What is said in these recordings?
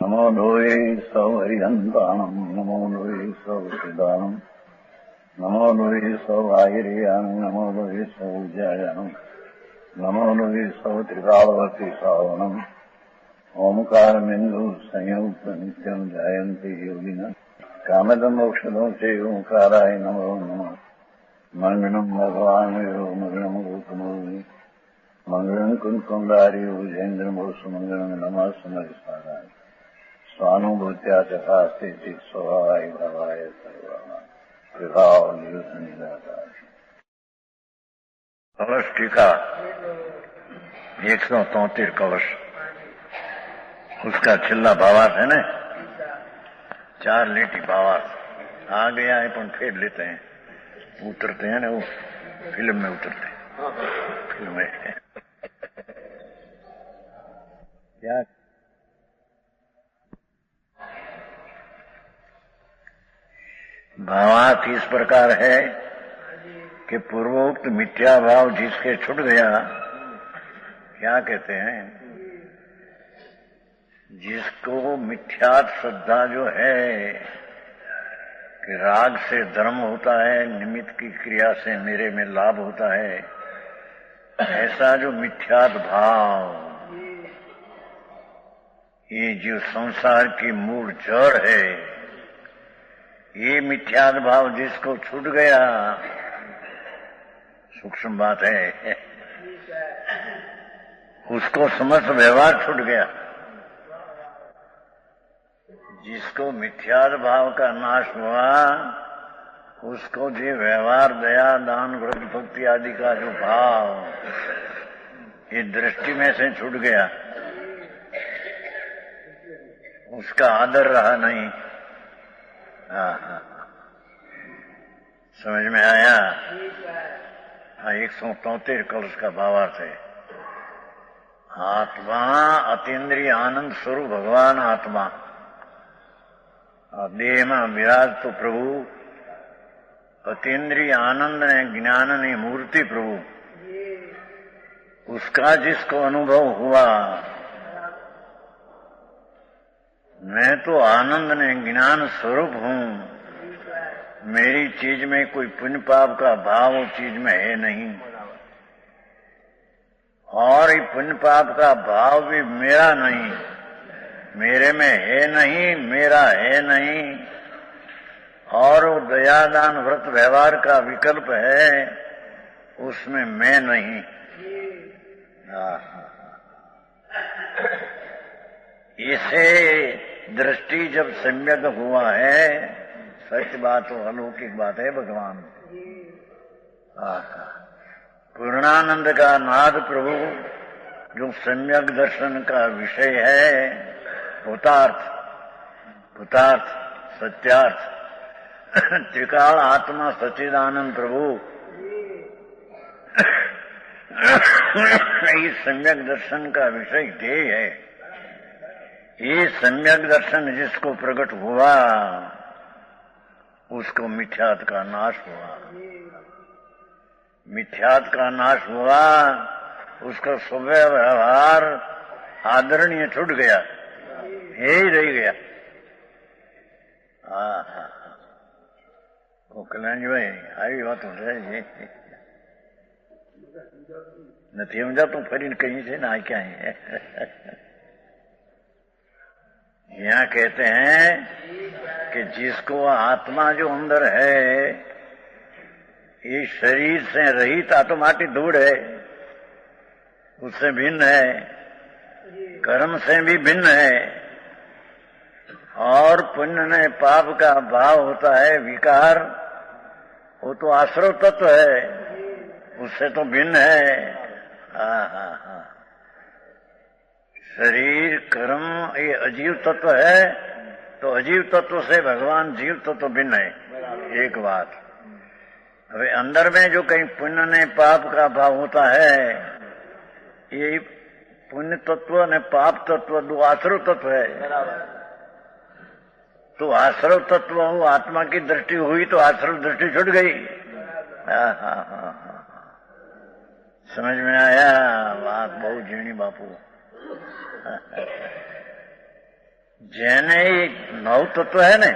नमो लोये सौहरिहन्ताणम् नमो लोये सौहृदानम् नमो लोये सौभागिर्यानम् नमो लोये सौज्यायानम् नमो लोये सौत्रिकालवर्ति सावनम् ओंकारमिन्दु संयुक्त नित्यम् जायन्ति योगिनः कामदम् मोक्षदम् च ओंकाराय नमो नमः मंगलम् भगवान् मंगलम् गौतमोनि मंगलम् कुंकुंडारि उजेन्द्रमोसु मंगलम् नमः समरिसाराय स्वानुभूत्या चकास्ते स्वभावाय भावाय सर्वाणां विभाव निदाताय। कलश टीका 173 कलश, उसका छिल्ला भावार्थ है ना, 4 लेटी भावार्थ आ गया है, पर फिर लेते हैं, उतरते हैं ना, वो फिल्म में उतरते हैं, फिल्म में क्या भावार्थ इस प्रकार है कि पूर्वोक्त मिथ्या भाव जिसके छूट गया, क्या कहते हैं, जिसको मिथ्यात श्रद्धा जो है कि राग से धर्म होता है, निमित्त की क्रिया से मेरे में लाभ होता है, ऐसा जो मिथ्यात भाव, ये जो संसार की मूल जड़ है, ये मिथ्यात भाव जिसको छूट गया, सूक्ष्म बात है, उसको समस्त व्यवहार छूट गया। जिसको मिथ्यात भाव का नाश हुआ, उसको जो व्यवहार, दया, दान, व्रत, भक्ति आदि का जो भाव, ये दृष्टि में से छूट गया, उसका आदर रहा नहीं। समझ में आया? 173 कलश का भावार्थ है, आत्मा अतीन्द्रिय आनंद स्वरूप भगवान आत्मा, देह में विराज तो प्रभु, अतीन्द्रिय आनंद ने ज्ञान ने मूर्ति प्रभु, उसका जिसको अनुभव हुआ, मैं तो आनंद ने ज्ञान स्वरूप हूं, मेरी चीज में कोई पुण्य पाप का भाव उस चीज में है नहीं, और ये पुण्य पाप का भाव भी मेरा नहीं, मेरे में है नहीं, मेरा है नहीं, और वो दयादान व्रत व्यवहार का विकल्प है, उसमें मैं नहीं। इसे दृष्टि जब सम्यक हुआ है, सच बात हो, अलौकिक बात है भगवान। पूर्णानंद का नाद प्रभु जो सम्यक दर्शन का विषय है, भूतार्थ सत्यार्थ, त्रिकाल आत्मा सच्चिदानंद प्रभु, इस सम्यक दर्शन का विषय ध्येय है। ये सम्यक दर्शन जिसको प्रकट हुआ, उसको मिथ्यात का नाश हुआ, मिथ्यात का नाश हुआ, उसका स्वभाव व्यवहार आदरणीय छूट गया, यही रह गया। कल्याण भाई આવી વાતો છે નથી સમજાતું, ફરીને કहीं છે ना, क्या है यहाँ कहते हैं कि जिसको आत्मा जो अंदर है, ये शरीर से रहित आत्माटी धूड़ है, उससे भिन्न है, कर्म से भी भिन्न है, और पुण्य में पाप का भाव होता है, विकार, वो तो आश्रव तत्व है, उससे तो भिन्न है। शरीर कर्म ये अजीव तत्व है, तो अजीव तत्व से भगवान जीव तत्व भिन्न है, एक बात। अबे अंदर में जो कहीं पुण्य ने पाप का भाव होता है, ये पुण्य तत्व ने पाप तत्व दो आश्रव तत्व है, तो आश्रव तत्व हो, आत्मा की दृष्टि हुई तो आश्रव दृष्टि छूट गई। समझ में आया? बात बहुत झीणी बापू। જેને નવ તત્વ है ને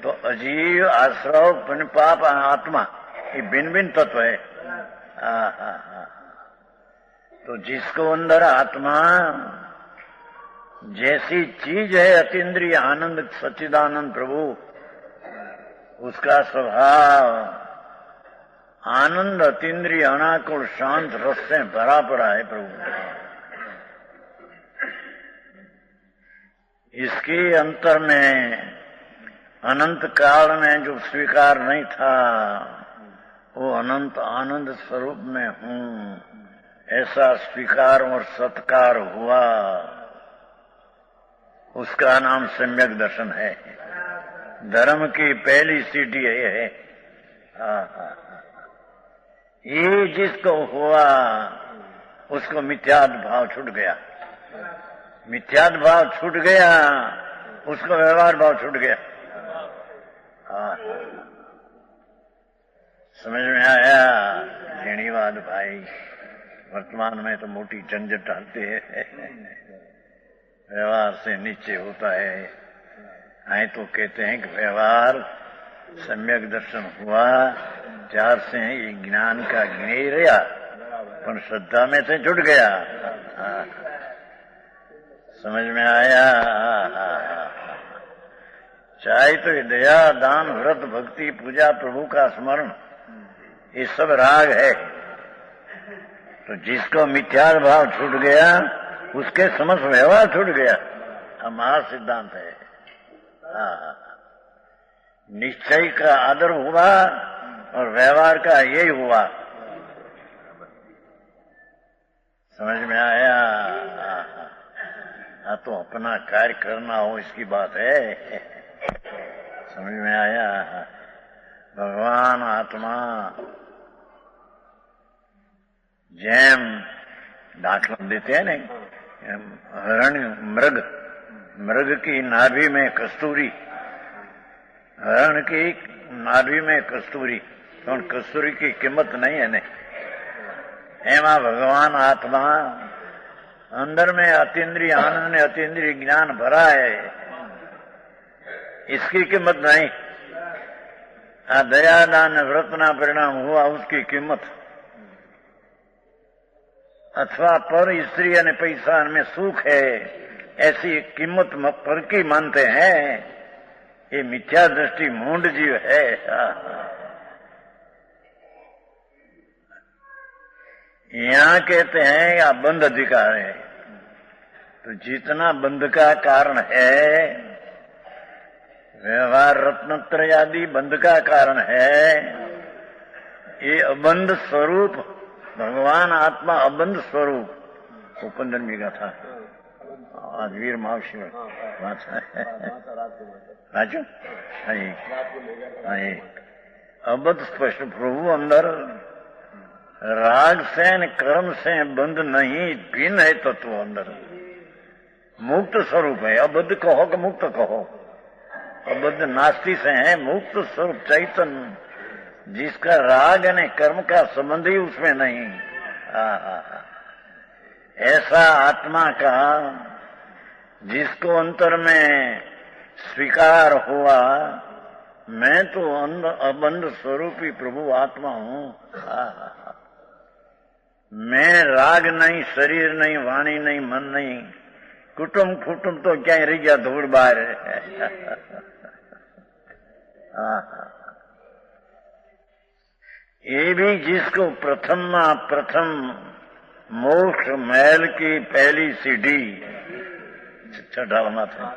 तो अजीव आश्रव पुण्य पाप आत्मा ये भिन्न भिन्न तत्व है। तो जिसको अंदर आत्मा जैसी चीज है अतीन्द्रिय आनंद सच्चिदानंद प्रभु, उसका स्वभाव आनंद अतीन्द्रिय अनाकुल शांत रस से भरा पड़ा है प्रभु। इसके अंतर में अनंत काल में जो स्वीकार नहीं था वो अनंत आनंद स्वरूप में हूँ ऐसा स्वीकार और सत्कार हुआ, उसका नाम सम्यक दर्शन है। धर्म की पहली सीढ़ी ये है। ये जिसको हुआ उसको मिथ्याद भाव छूट गया, मिथ्याद भाव छूट गया उसको व्यवहार भाव छूट गया। समझ में आया झीणीवाद भाई? वर्तमान में तो मोटी झंझट आती है, व्यवहार से नीचे होता है। आए तो कहते हैं कि व्यवहार सम्यक दर्शन हुआ चार से ये ज्ञान का ज्ञेय रहा पर श्रद्धा में से जुट गया। समझ में आया? चाहे तो दया दान व्रत भक्ति पूजा प्रभु का स्मरण ये सब राग है। तो जिसको मिथ्या भाव छूट गया उसके समस्त व्यवहार छूट गया। हमारा सिद्धांत है। निश्चय का आदर हुआ और व्यवहार का यही हुआ। समझ में आया? तो अपना कार्य करना हो इसकी बात है। समझ में आया? भगवान आत्मा जैम दाखला देते हैं नहीं, हरण मृग की नाभि में कस्तूरी, हरण की नाभि में कस्तूरी, तो कस्तूरी की कीमत नहीं है ने। एमा भगवान आत्मा अंदर में अतीन्द्रिय आनंद ने अतीन्द्रिय ज्ञान भरा है, इसकी कीमत नहीं। दया दान व्रतना परिणाम हुआ उसकी कीमत, अथवा पर स्त्री ने पैसा में सुख है ऐसी कीमत पर की मानते हैं। ये मिथ्या दृष्टि मूंड जीव है। यहाँ कहते हैं या बंध अधिकार है, तो जितना बंध का कारण है व्यवहार रत्नत्रय आदि बंध का कारण है, ये अबंध स्वरूप भगवान आत्मा अबंध स्वरूप उपंदन भी का था। आज वीर महाशिव राजू अबंध स्पष्ट प्रभु अंदर राग से कर्म से बंध नहीं, भिन्न है तत्व अंदर मुक्त स्वरूप है। अबद्ध कहो कि मुक्त कहो, अबद्ध नास्ति से है, मुक्त स्वरूप चैतन्य जिसका राग ने कर्म का संबंध ही उसमें नहीं। ऐसा आत्मा का जिसको अंतर में स्वीकार हुआ मैं तो अबंध स्वरूपी प्रभु आत्मा हूँ। मैं राग नहीं, शरीर नहीं, वाणी नहीं, मन नहीं, कुटुंब तो क्या रह गया धूड़ बाहर। ये भी जिसको प्रथम मोक्ष महल की पहली सीढ़ी चढ़ाना था।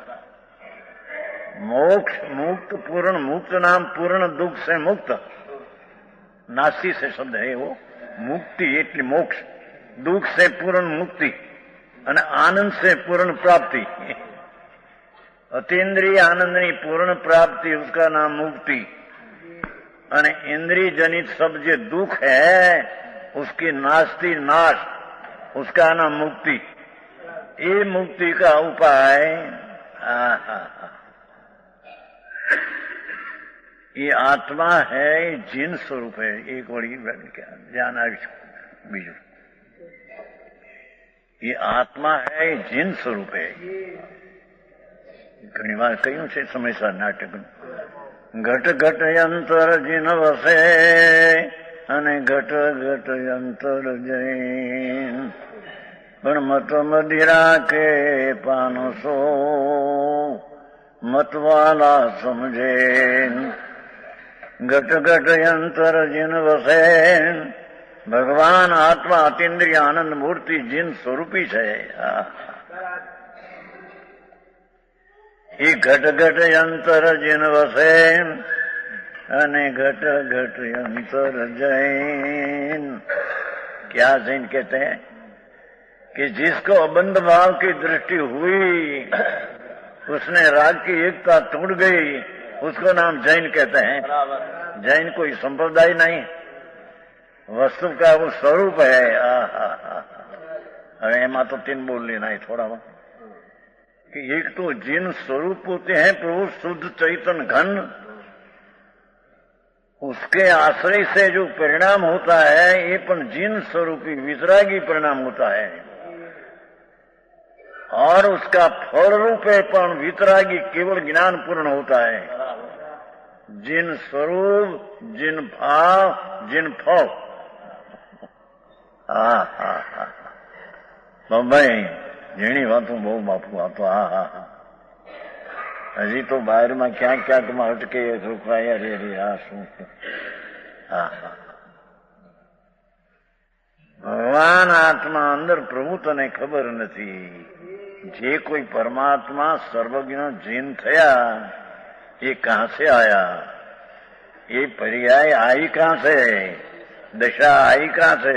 मोक्ष मुक्त पूर्ण, मुक्त नाम पूर्ण दुख से मुक्त, नास्ति से शब्द है वो। मुक्ति એટલે मोक्ष, दुख से पूर्ण मुक्ति અને आनंद से पूर्ण प्राप्ति। अतीन्द्रिय आनंद की पूर्ण प्राप्ति उसका नाम मुक्ति, અને इंद्रिय जनित सब जो दुख है उसकी नास्ति नाश उसका नाम मुक्ति। ये मुक्ति का उपाय ये आत्मा है, जिन स्वरूप है। एक बड़ी ध्यान बीजू, ये आत्मा है, जिन स्वरूप है। ઘણી વાર કહ્યું છે સમયસર નાટક. ઘટ ઘટ અંતર જીન વસે અને ઘટ ઘટ અંતર જૈન પણ મત મદિરા કે પાનસો मतवाला समझे. घट घट अंतर जिन वसे भगवान आत्मा अतीन्द्रिय आनंद मूर्ति जिन स्वरूपी છે. એ ઘટ ઘટ અંતર जिन वसे અને घट घट अंतर जैन. क्या जैन कहते हैं कि जिसको अबंध भाव की दृष्टि हुई उसने राग की एकता टूट गई, उसको नाम जैन कहते हैं. जैन कोई संप्रदाय नहीं, वस्तु का वो स्वरूप है. अरे एमा तो 3 बोल लेना है थोड़ा वहां कि एक तो जिन स्वरूप होते हैं प्रभु शुद्ध चैतन घन, उसके आश्रय से जो परिणाम होता है ये पण जिन स्वरूपी वितरागी परिणाम होता है. और उसका फल रूपे पण वितरागी केवल ज्ञान पूर्ण होता है. जिन स्वरूप जिन भाव जिन फल. भाई झीणी वातों बहु बापू आतो. हजी तो बाहर में क्या क्या तुम अटके रुकाया रे रे आ शू. भगवान आत्मा अंदर प्रभु तने खबर नहीं. जे कोई परमात्मा सर्वज्ञ जीन थया ये कहां से आया, ये पर्याय आई कहां से, दशा आई कहां से.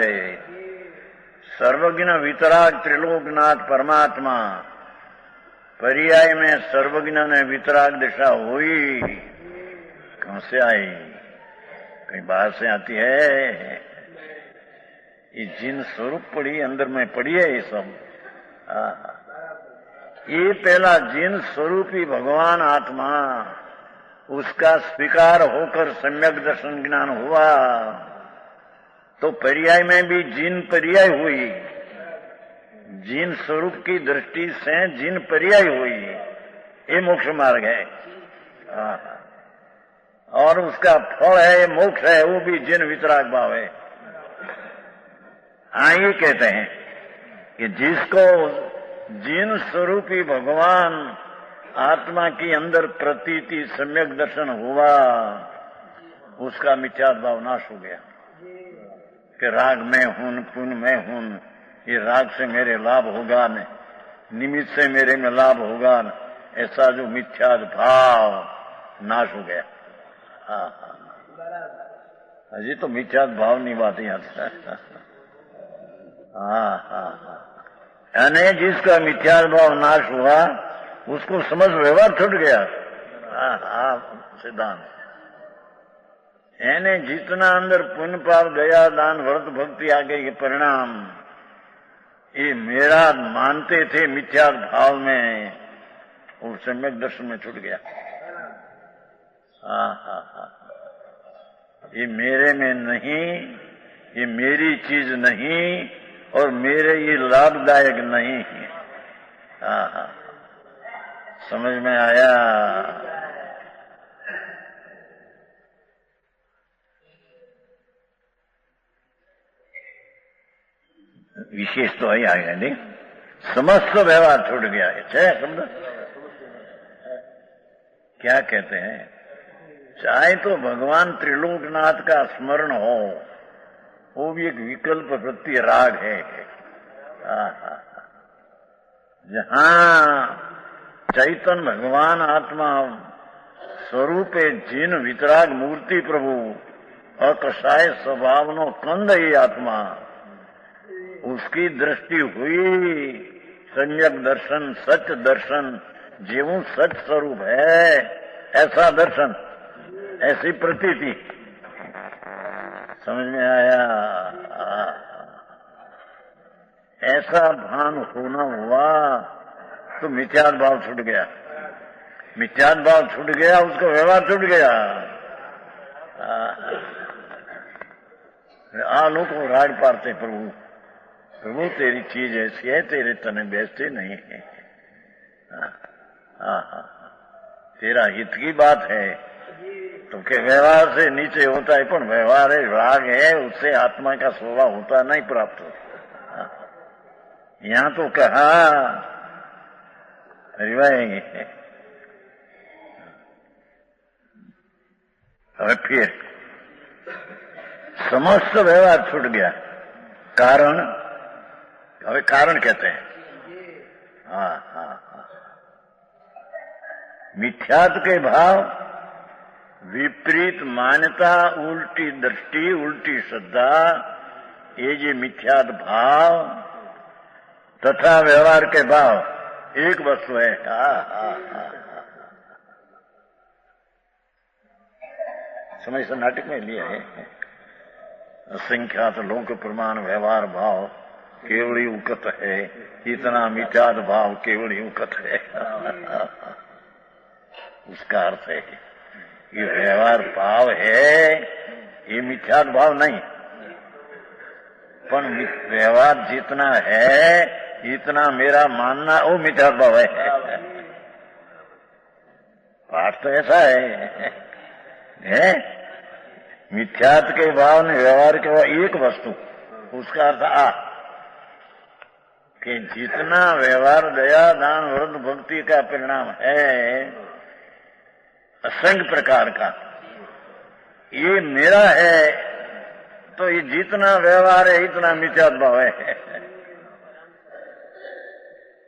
सर्वज्ञ वितराग त्रिलोकनाथ परमात्मा पर्याय में सर्वज्ञ ने वितराग दशा हुई कहां से आई, कहीं बाहर से आती है. ये जिन स्वरूप पड़ी अंदर में पड़ी है ये सब. ये पहला जिन स्वरूपी भगवान आत्मा उसका स्वीकार होकर सम्यक दर्शन ज्ञान हुआ तो पर्याय में भी जिन पर्याय हुई. जिन स्वरूप की दृष्टि से जिन पर्याय हुई ये मोक्ष मार्ग है. और उसका फल है मोक्ष है, वो भी जिन वितराग भाव है. ये कहते हैं कि जिसको जिन स्वरूपी भगवान आत्मा की अंदर प्रतीति सम्यक दर्शन हुआ उसका मिथ्या भाव नाश हो गया कि राग में हूं पुण्य में हूं, ये राग से मेरे लाभ होगा न निमित्त से मेरे में लाभ होगा न, ऐसा जो मिथ्या भाव नाश हो गया. हजी तो मिथ्या भाव नहीं बात यहाँ. यानी जिसका मिथ्या भाव नाश हुआ उसको समझ व्यवहार छूट गया. सिद्धांत यानी जितना अंदर पुण्य पाप दया दान व्रत भक्ति आ गई के परिणाम ये मेरा मानते थे मिथ्या भाव में और सम्यक दर्शन में छूट गया. ये मेरे में नहीं, ये मेरी चीज नहीं और मेरे ये लाभदायक नहीं है. समझ में आया. विशेष तो ही आएगा नहीं, समस्त व्यवहार छूट गया है. समझ क्या कहते हैं, चाहे तो भगवान त्रिलोकनाथ का स्मरण हो वो भी एक विकल्प प्रति राग है. जहां चैतन भगवान आत्मा स्वरूपे जिन वितराग मूर्ति प्रभु अकसाय स्वभाव नो कंद ही आत्मा उसकी दृष्टि हुई सम्यक दर्शन सच दर्शन जीवों सच स्वरूप है ऐसा दर्शन ऐसी प्रतीति. समझ में आया. ऐसा भान होना हुआ तो मिथ्यात भाव छूट गया. मिथ्यात भाव छूट गया उसका व्यवहार छूट गया. लोग राग पारते प्रभु प्रभु तेरी चीज ऐसी है तेरे तने बेचते नहीं है. तेरा हित की बात है तो के व्यवहार से नीचे होता है, पर व्यवहार है, राग है, उससे आत्मा का स्वभाव होता नहीं प्राप्त होता। यहां तो कहा अरे भाई, अब फिर समस्त व्यवहार छूट गया। कारण, હવે कारण कहते हैं। हाँ हाँ हाँ, मिथ्यात्व के भाव, विपरीत मान्यता, उल्टी दृष्टि, उल्टी श्रद्धा, ये जो मिथ्यात्व भाव तथा व्यवहार के भाव एक वस्तु है। समय से नाटक में लिया है। असंख्यात लोक प्रमाण व्यवहार भाव केवल उकत है, इतना मिथ्यात्व भाव केवल उकत है। उसका अर्थ है ये व्यवहार भाव है, ये मिथ्यात्व भाव नहीं, पर व्यवहार जितना है इतना मेरा मानना वो मिथ्यात्व भाव है। पाठ तो ऐसा है? मिथ्यात्व के भाव ने व्यवहार के भाव एक वस्तु, उसका अर्थ कि जितना व्यवहार दया दान व्रत भक्ति का परिणाम है असंख्य प्रकार का, ये मेरा है, तो ये जितना व्यवहार है इतना मिथ्यात्व भाव है।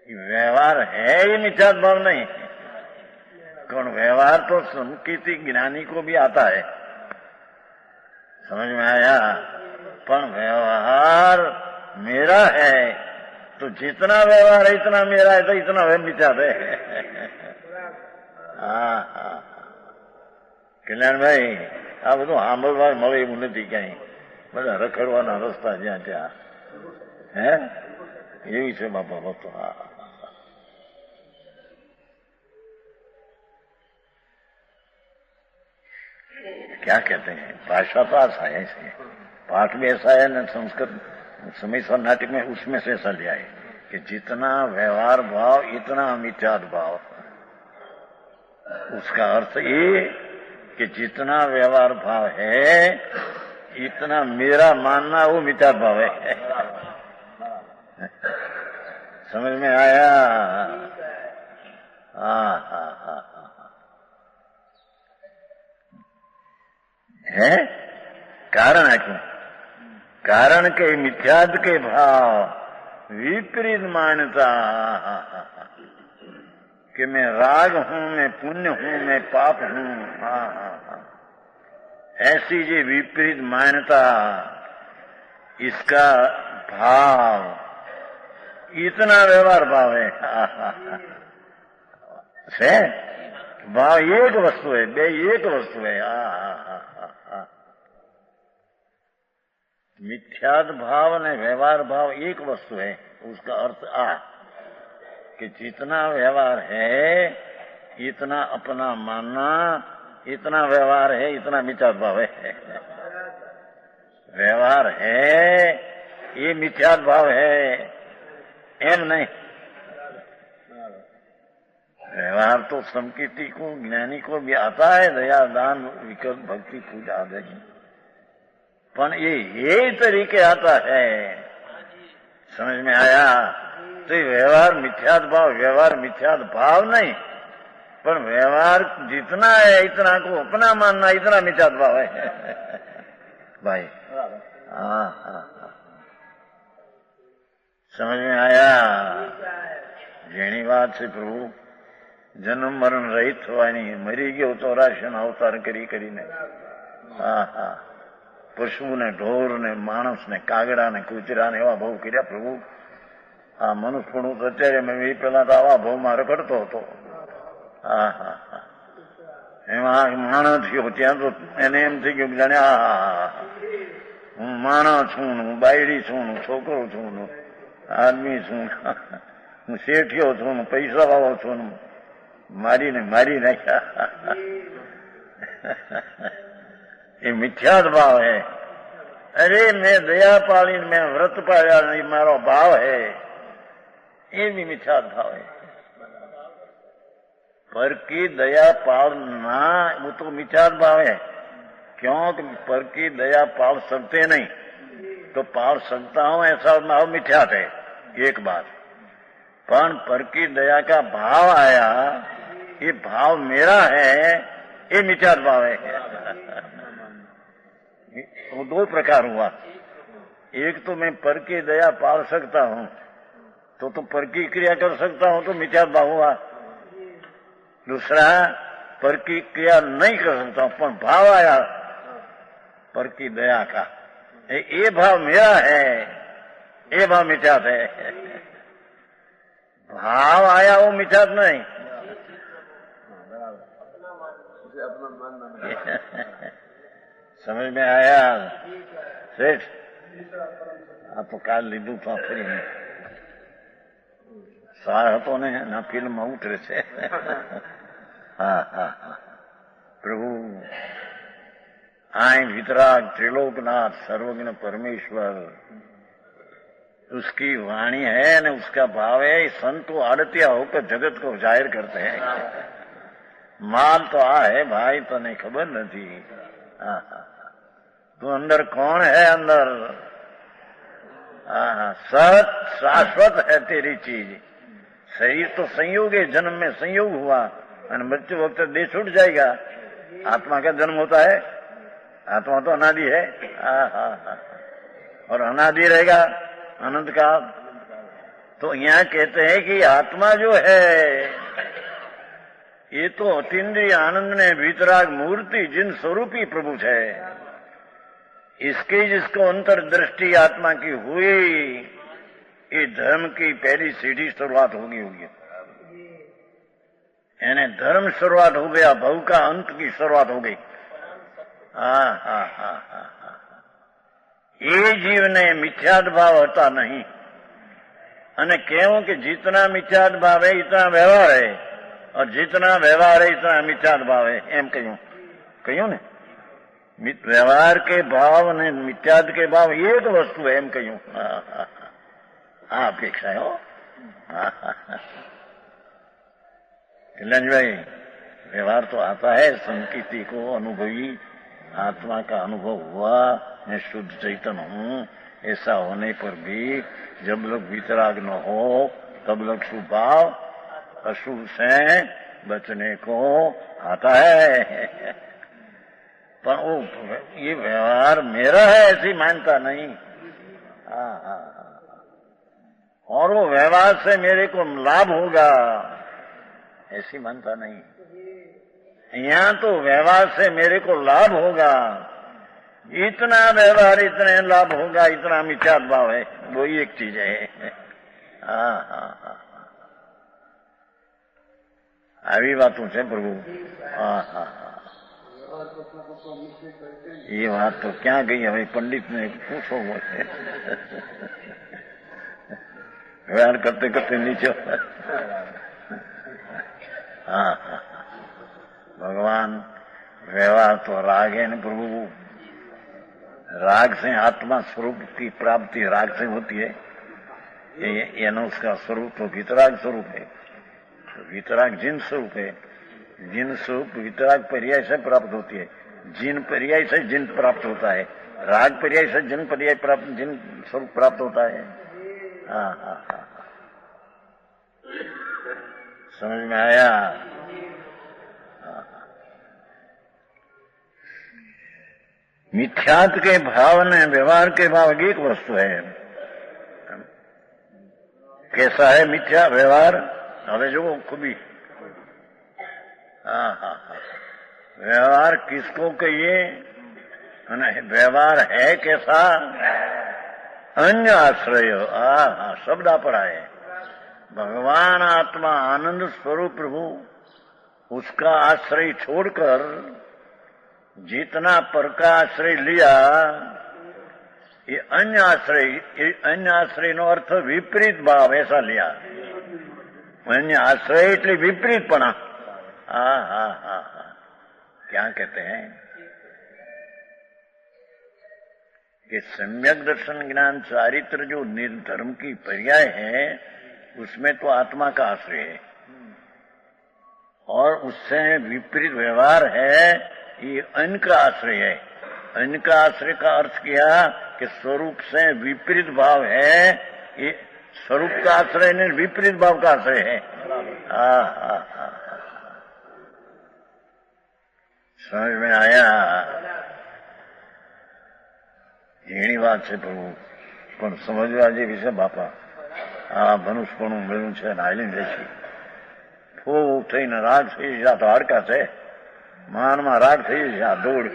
व्यवहार है ये मिथ्यात्व भाव नहीं, कौन व्यवहार तो संकीर्ति ज्ञानी को भी आता है, समझ में आया? पर व्यवहार मेरा है, तो जितना व्यवहार है इतना मेरा है, तो इतना वह मिथ्यात्व है। हाँ, કલ્યાણ ભાઈ, આ બધું સાંભળવા મળે એવું નથી ક્યાંય, બધા રખડવાના રસ્તા જ્યાં ત્યાં હે એવી છે બાપા ભક્તો। હા, क्या कहते हैं, भाषा तो ऐसा है, पाठ भी ऐसा है न, संस्कृत समय सा नाटक में उसमें से ऐसा लिया है कि जितना व्यवहार भाव इतना मिथ्यात्व भाव। उसका अर्थ ये कि जितना व्यवहार भाव है इतना मेरा मानना वो मिथ्यात्व भाव है। समझ में आया? हाँ हाँ हाँ है। कारण है क्यों? कारण के मिथ्यात्व के भाव विपरीत मान्यता कि मैं राग हूं, मैं पुण्य हूं, मैं पाप हूं। ऐसी जो विपरीत मान्यता, इसका भाव इतना व्यवहार भाव है से भाव एक वस्तु है, बे एक वस्तु है। मिथ्यात्व भाव ने व्यवहार भाव एक वस्तु है। उसका अर्थ कि जितना व्यवहार है इतना अपना मानना, इतना व्यवहार है इतना मिथ्यात्व भाव है। व्यवहार है ये मिथ्यात्व भाव है, एम नहीं। व्यवहार तो संकीर्ति को ज्ञानी को भी आता है, दया दान विकल्प भक्ति पूजा आदि, पर ये तरीके आता है। समझ में आया? तो व्यवहार मिथ्यात्व भाव, व्यवहार मिथ्यात्व भाव नहीं, पर व्यवहार जितना है इतना को अपना मानना, इतना मिथ्यात्व भाव है भाई। हाँ, समझ में आया? જેની વાત છે પ્રભુ, જન્મ મરણ રહિત થવાની, મરી ગયો 84 અવતાર કરી કરીને। હા, પશુ ને ઢોર ને માણસ ને કાગડા ને કૂતરા ને એવા ભાવ કર્યા પ્રભુ। આ મનુષ્યપણું તો અત્યારે મેં પેલા તો આવા ભાવમાં રખડતો હતો। એમાં માણસ થયો ત્યાં તો એને એમ થઈ ગયું જાણે હું માણસ છું, હું બાયડી છું, હું છોકરો છું, હું આદમી છું, હું શેઠિયો છું, હું પૈસા વાળો છું, મારીને મારી નાખ્યા। ये मिथ्यात्व भाव है। अरे मैं दया पाली, मैं व्रत पाया, नहीं मारो भाव है, ये भी मिथ्यात्व भाव है। पर की दया पालना वो तो मिथ्या भाव है। क्यों कि पर की दया पाल सकते नहीं, तो पाल सकता हूं ऐसा भाव मिथ्या है, एक बात। पर की दया का भाव आया, ये भाव मेरा है, ये मिथ्या भाव है। वो दो प्रकार हुआ। एक तो मैं पर की दया पाल सकता हूं, तो पर की क्रिया कर सकता हूं, तो मिथ्या भाव हुआ। दूसरा, पर की क्रिया नहीं कर सकता हूं, पर भाव आया पर की दया का, ये भाव मेरा है, ये भाव मिथ्या है। भाव आया वो मिथ्या नहीं। समझ में आया सेठ? आप तो काल लीधु तो फ्री में साहतो ने ना फिल्म उतरे से। हाँ हाँ हाँ, प्रभु आए वितराग त्रिलोकनाथ सर्वज्ञ परमेश्वर, उसकी वाणी है न उसका भाव है। संतो आड़तिया होकर जगत को जाहिर करते हैं। माल तो आ है भाई, तो नहीं खबर नहीं। तो अंदर कौन है? अंदर सत शाश्वत है तेरी चीज। शरीर तो संयोग है, जन्म में संयोग हुआ और मृत्यु वक्त देह छूट जाएगा। आत्मा का जन्म होता है, आत्मा तो अनादि है। और अनादि रहेगा अनंत काल। तो यहाँ कहते हैं कि आत्मा जो है ये तो अतीन्द्रिय आनंद ने वितराग मूर्ति जिन स्वरूपी प्रभु है, इसके जिसको अंतर्दृष्टि आत्मा की हुई, ये धर्म की पहली सीढ़ी शुरुआत होगी। यानी धर्म शुरुआत हो गया, भव का अंत की शुरुआत हो गई। ये जीव ने मिथ्याद भाव होता नहीं। અને કેવું કે जितना મિથ્યાદ ભાવ है इतना व्यवहार है, और जितना व्यवहार है इतना मिथ्याद भाव है। एम કહ્યું ને, व्यवहार के भाव ने मिथ्याद के भाव एक वस्तु है, एम કહ્યું। આ અપેક્ષા હો। भाई व्यवहार तो आता है, संकीर्ति को अनुभवी आत्मा का अनुभव हुआ, मैं शुद्ध चैतन्य हूँ, ऐसा होने पर भी जब लोग वितराग न हो तब लोग शुभ भाव अशुभ से बचने को आता है। पर वो ये व्यवहार मेरा है ऐसी मानता नहीं। और वो व्यवहार से मेरे को लाभ होगा ऐसी मानता नहीं। यहाँ तो व्यवहार से मेरे को लाभ होगा, इतना व्यवहार इतने लाभ होगा, इतना मिथ्याद भाव है, वो ही एक चीज है। આવી વાતો છે પ્રભુ। ये बात तो क्या गई, हमें पंडित ने पूछो बोले। व्यवहार करते करते नीचे। भगवान व्यवहार तो राग है न प्रभु। राग से आत्मा स्वरूप की प्राप्ति राग से होती है। ये न उसका स्वरूप तो वितराग स्वरूप है। वितराग जिन स्वरूप है, जिन स्वरूप वितराग पर्याय से प्राप्त होती है, जिन पर्याय से जिन प्राप्त होता है, राग पर्याय से जिन पर्याय प्राप्त, जिन स्वरूप प्राप्त होता है। समझ में आया? मिथ्यात के भाव ने व्यवहार के भाव एक वस्तु है। कैसा है मिथ्या व्यवहार? હવે જો खूबी। व्यवहार किसको कहिए? व्यवहार है कैसा? अन्य आश्रय। शब्द पड़ा है। भगवान आत्मा आनंद स्वरूप प्रभु, उसका आश्रय छोड़कर जितना पर का आश्रय लिया, ये अन्य आश्रय नो अर्थ विपरीत भाव ऐसा लिया। अन्य आश्रय એટલે विपरीतपणा। क्या कहते हैं कि सम्यक दर्शन ज्ञान चारित्र जो निर्धर्म की पर्याय है, उसमें तो आत्मा का आश्रय है। और उससे विपरीत व्यवहार है, ये अन्य का आश्रय है। अन्य का आश्रय का अर्थ किया कि स्वरूप से विपरीत भाव है, ये स्वरूप का आश्रय नहीं, विपरीत भाव का आश्रय है। समझ में आया? એની વાત છે પ્રભુ, પણ સમજવા જેવી છે બાપા। આ મનુષ્યપણું મળ્યું છે ને હાલીને રહેશે, ફૂક થઈને રાગ થઈ જશે। આ તો હાડકા છે, માનમાં રાગ થઈ જશે, આ ધૂળ।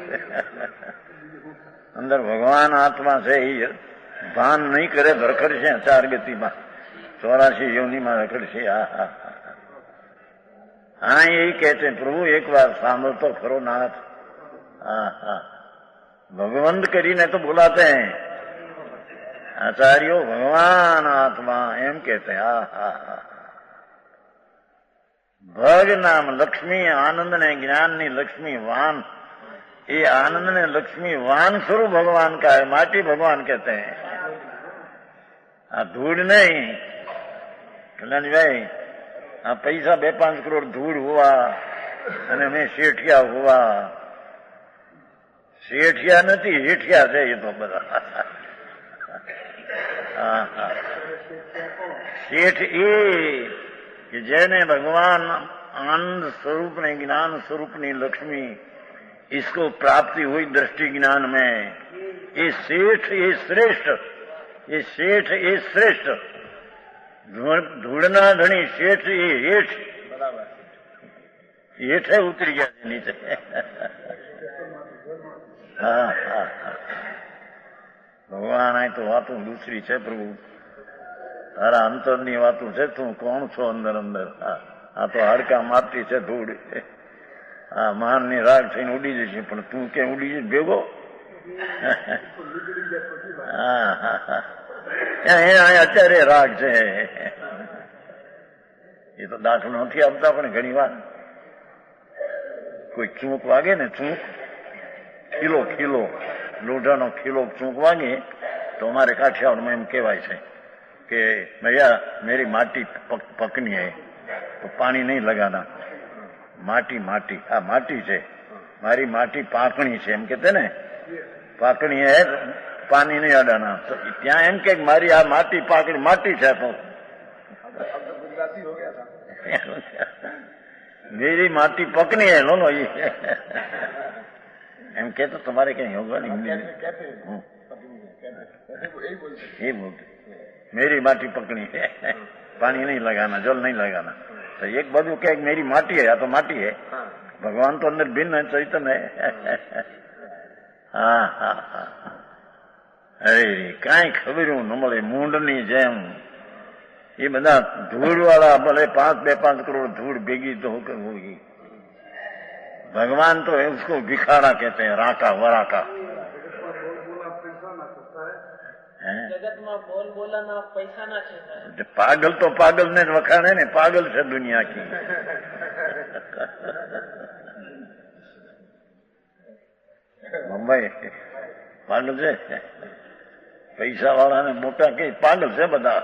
અંદર ભગવાન આત્મા છે, એ ભાન નહીં કરે તો રખડશે 4 ગતિમાં, 84 યોનિમાં રખડશે। हाँ यही कहते हैं प्रभु, एक बार सामने तो करो नाथ। भगवंत करीने तो बुलाते हैं आचार्यों, भगवान आत्मा एम कहते हैं। भग नाम लक्ष्मी, आनंद ने ज्ञान ने लक्ष्मी वान, ये आनंद ने लक्ष्मी वान स्वरूप भगवान का है, माटी भगवान कहते हैं। धूड़ नहीं कल्याण भाई, पैसा 2-5 करोड़ धूड़ हुआ અને મેં શેઠિયા हुआ। શેઠિયા નથી, હેઠિયા છે એ તો બધા। શેઠ એ કે જેને भगवान आनंद स्वरूप ने ज्ञान स्वरूप ने लक्ष्मी, इसको प्राप्ति हुई दृष्टि ज्ञान में, ये सेठ ये श्रेष्ठ, ये सेठ ये श्रेष्ठ। धूड़ना धनी शेठ ये हेठ, हेठे उतरी गया नीचे। भगवान आए तो वातों दूसरी है प्रभु, तारा अंतरनी वातों है, तू कौन छो अंदर अंदर। आ तो हाड़का मारती है धूड़, मारनी राग थઈને ઉડી જશે, પણ તું કેમ ઉડી જઈશ ભેગો? અત્યારે રાગ છે એ તો દાખલો નથી આપતા, પણ ઘણી વાર કોઈ ચૂંક વાગે ને, ચૂંક ખીલો ખીલો લોઢાનો ખીલો ચૂંક વાગે તો અમારે કાઠિયાવાડમાં એમ કહેવાય છે કે ભૈયા मेरी माटी पकनी है तो पानी नहीं लगाना। माटी माटी आ माटी છે, મારી માટી પાકણી છે એમ કહેते ને, પાકણી है पानी नहीं अडाना। तो ત્યાં એમ કે મારી આ માટી પાકડી માટી છે, તો मेरी माटी पकनी है लो ये एम के तो तुम्हारे कहीं होगा नहीं, ये बोलते मेरी माटी पकनी है, पानी नहीं लगाना, जल नहीं लगाना। तो एक बाजू क्या मेरी माटी है, या तो माटी है, भगवान तो अंदर भिन्न है, चैतन्य है। हाँ हाँ हाँ, अरे कई खबर न મળે મૂંડની જેમ। ये બધા धूड़ वाला भले 2-5 करोड़ धूड़ भेगी तो होगी। भगवान तो है, उसको भिखाड़ा कहते हैं, राका वराका। जगत में बोल बोला ना पैसा ना है। पागल तो पागल ने वखाणे ने, पागल है दुनिया की। मुंबई पागल है, पैसा वाला ने मोटा के पागल है बता।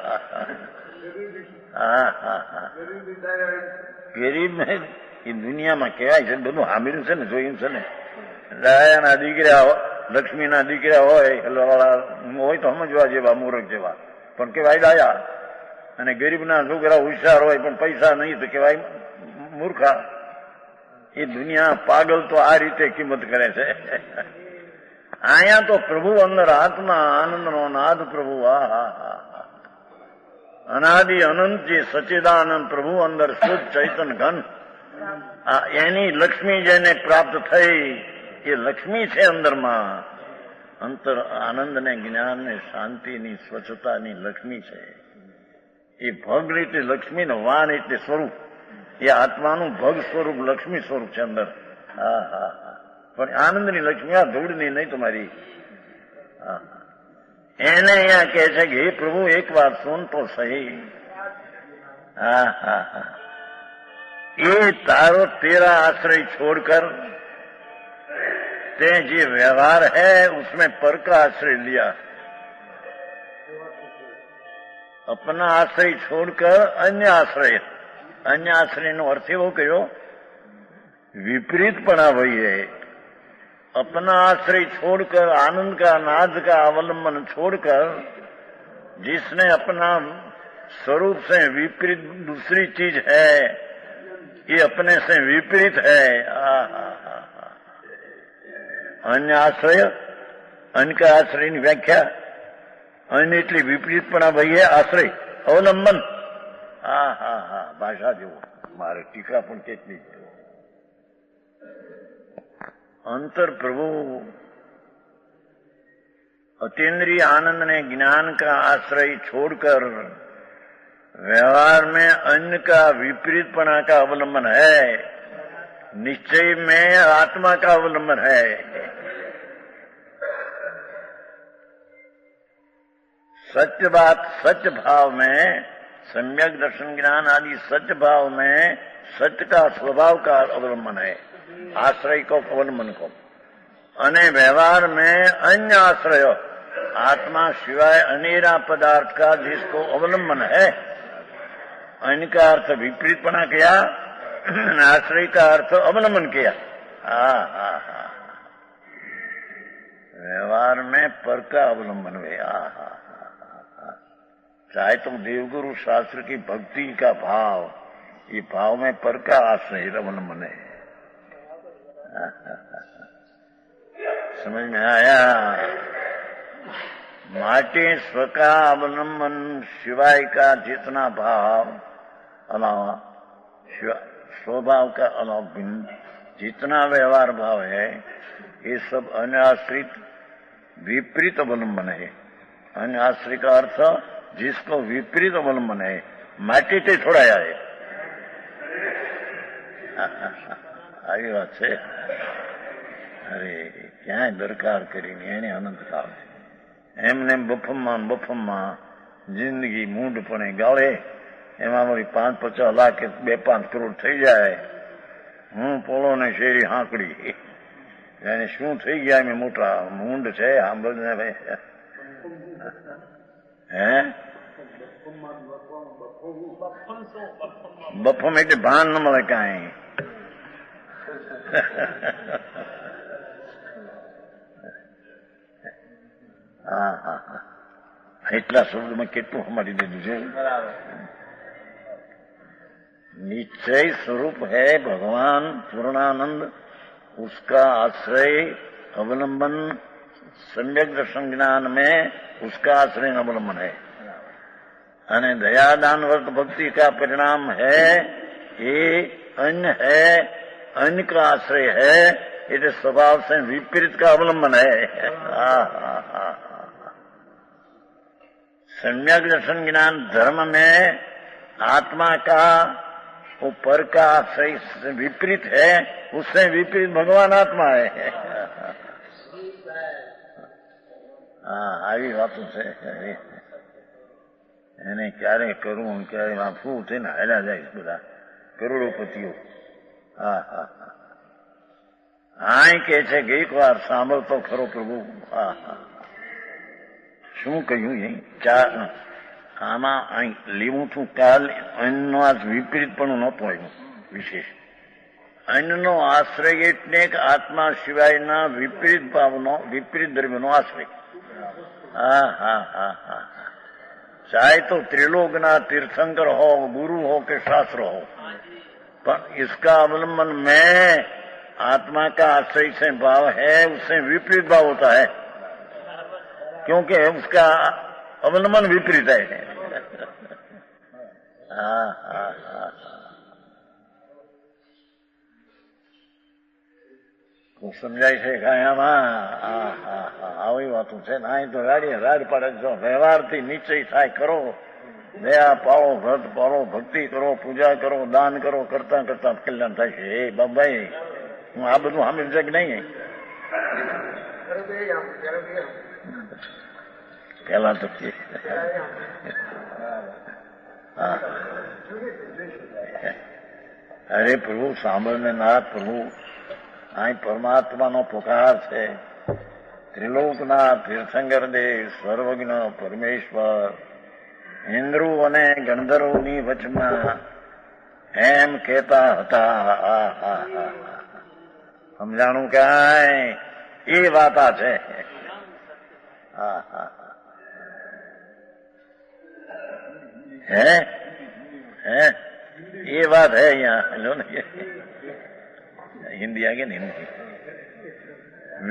गरीब में ये दुनिया में कहेवाय છે બધું સાંભળ્યું છે ને, જોયું છે ને। દયાના દીકરા લક્ષ્મીના દીકરા હોય તો સમજવા જેવા, મૂર્ખ જેવા, પણ કહેવાય ડાયા। અને ગરીબના છોકરા હોશિયાર હોય પણ પૈસા નહીં તો કહેવાય મૂર્ખા। એ દુનિયા પાગલ તો આ રીતે કિંમત કરે છે। અહીંયા તો પ્રભુ અંદર આત્મા આનંદનો નાદ પ્રભુ, અનાદિ અનંત જે સચ્ચિદાનંદ પ્રભુ અંદર શુદ્ધ ચૈતન ઘન, એની લક્ષ્મી જેને પ્રાપ્ત થઈ એ લક્ષ્મી છે અંદરમાં। અંતર આનંદ ને જ્ઞાન ને શાંતિ ની સ્વચ્છતા ની લક્ષ્મી છે। એ ભગ રીતે લક્ષ્મી ને વાન એટલે સ્વરૂપ, એ આત્માનું ભગ સ્વરૂપ લક્ષ્મી સ્વરૂપ છે અંદર। હા હા હા, પણ આનંદની લક્ષ્મી આ ધૂળની નહીં તમારી। એને અહીંયા કહે છે કે હે પ્રભુ એક વાર સુન તો સહી। હા હા હા, ये तारो तेरा आश्रय छोड़कर ते जो व्यवहार है उसमें पर का आश्रय लिया। अपना आश्रय छोड़कर अन्य आश्रय नो अर्थ एवो कहो विपरीतपना वही है। अपना आश्रय छोड़कर, आनंद का नाद का अवलंबन छोड़कर, जिसने अपना स्वरूप से विपरीत दूसरी चीज है, ये अपने से विपरीत है। अन्य आश्रय, अन्य का आश्रय की व्याख्या अन्य એટલે વિપરીતપણા ભાઈ આશ્રય અવલંબન। હા ભાષા જેવો મારે ટીકા પણ કેટલી છે। अंतर प्रभु अतीन्द्रिय आनंद ने ज्ञान का आश्रय छोड़कर व्यवहार में अन्य का विपरीतपना का अवलंबन है, निश्चय में आत्मा का अवलंबन है। सत्य बात, सत्य भाव में, सम्यक दर्शन ज्ञान आदि सत्य भाव में सत्य का स्वभाव का अवलंबन है, आश्रय को अवलंबन को। अने व्यवहार में अन्य आश्रय आत्मा सिवाय अनेरा पदार्थ का जिसको अवलंबन है, अन्य का अर्थ विपरीतपना किया, आश्रय का अर्थ अवलंबन किया। व्यवहार में पर का अवलंबन हुआ। चाहे तो देवगुरु शास्त्र की भक्ति का भाव, ये भाव में पर का आश्रय अवलंबन है। समझ में आया? माटे स्व का अवलंबन शिवाय का जितना भाव अलावा, स्वभाव का अलावा जितना व्यवहार भाव है, ये सब अनाश्रित विपरीत अवलंबन है। अनाश्रित का अर्थ जिसको विपरीत अवलंबन है, माटी से छोड़ाया है। આવી વાત છે। અરે ક્યાંય દરકાર કરીને એને અનંત કાળ છે। એમને બફમમાં જિંદગી મૂંઢપણે ગાળે, એમાં વળી 5-50 લાખ કે 2-5 કરોડ થઈ જાય। હું પોળો ને શેરી હાંકડી, એને શું થઈ ગયા? મેં મોટા મૂંઢ છે સાંભળને ભાઈ। હે બફમ એટલે ભાન ન મળે કાંઈ। એટલા શબ્દમાં કેટલું સમાડી દીધું છે। निश्चय स्वरूप है भगवान पूर्णानंद, उसका आश्रय अवलंबन सम्यक दर्शन ज्ञान में उसका आश्रय अवलंबन है। अने दया दान वर्त भक्ति का परिणाम है, ये अन्य है, अन्य का आश्रय है, ये स्वभाव से विपरीत का अवलंबन है। सम्यक दर्शन ज्ञान धर्म में आत्मा का वो पर का आश्रय विपरीत है, उससे विपरीत भगवान आत्मा है। આવી વાતો છે। એને ક્યારે કરવું, ક્યારે વાંચવું થઈને હાલ્યા જાય બધા કરોડોપતિઓ। આય કે છે કે એક વાર સાંભળતો ખરો પ્રભુ। શું કહ્યું? આમાં અહીં લેવું છું કાલ અન્યનો આ વિપરીતપણું નહોતું આવ્યું વિશેષ। અન્યનો આશ્રય એટલે કે આત્મા સિવાયના વિપરીત ભાવનો, વિપરીત દ્રવ્યનો આશ્રય। चाहे तो त्रिलोकना तीर्थंकर हो, गुरु हो के शास्त्र हो, पर इसका अवलंबन में आत्मा का आश्रय से भाव है, उससे विपरीत भाव होता है, क्योंकि उसका अवलंबन विपरीत है। તો સમજાય છે કાયામાં? આવી વાતો છે ને। અહીં તો રાડ પાડે છો। વ્યવહારથી નિશ્ચય થાય કરો, દયા પાળો, વ્રત પાળો, ભક્તિ કરો, પૂજા કરો, દાન કરો, કરતા કરતા કલ્યાણ થાય છે। એ બાબાઈ, હું આ બધું સાંભળ્યું છે કે નહીં? પેલા તો અરે પ્રભુ સાંભળને નાથ પ્રભુ, અહીં પરમાત્માનો પુકાર છે। ત્રિલોકના તીર્થંકર દેવ, સર્વજ્ઞ પરમેશ્વર, ઇન્દ્રો અને ગંધર્વોની વચમાં એમ કહેતા હતા। સમજાણું કાંઈ એ વાત આ છે. હા હા है ये बात है यहाँ लो ना. हिंदी आगे नहीं हिंदी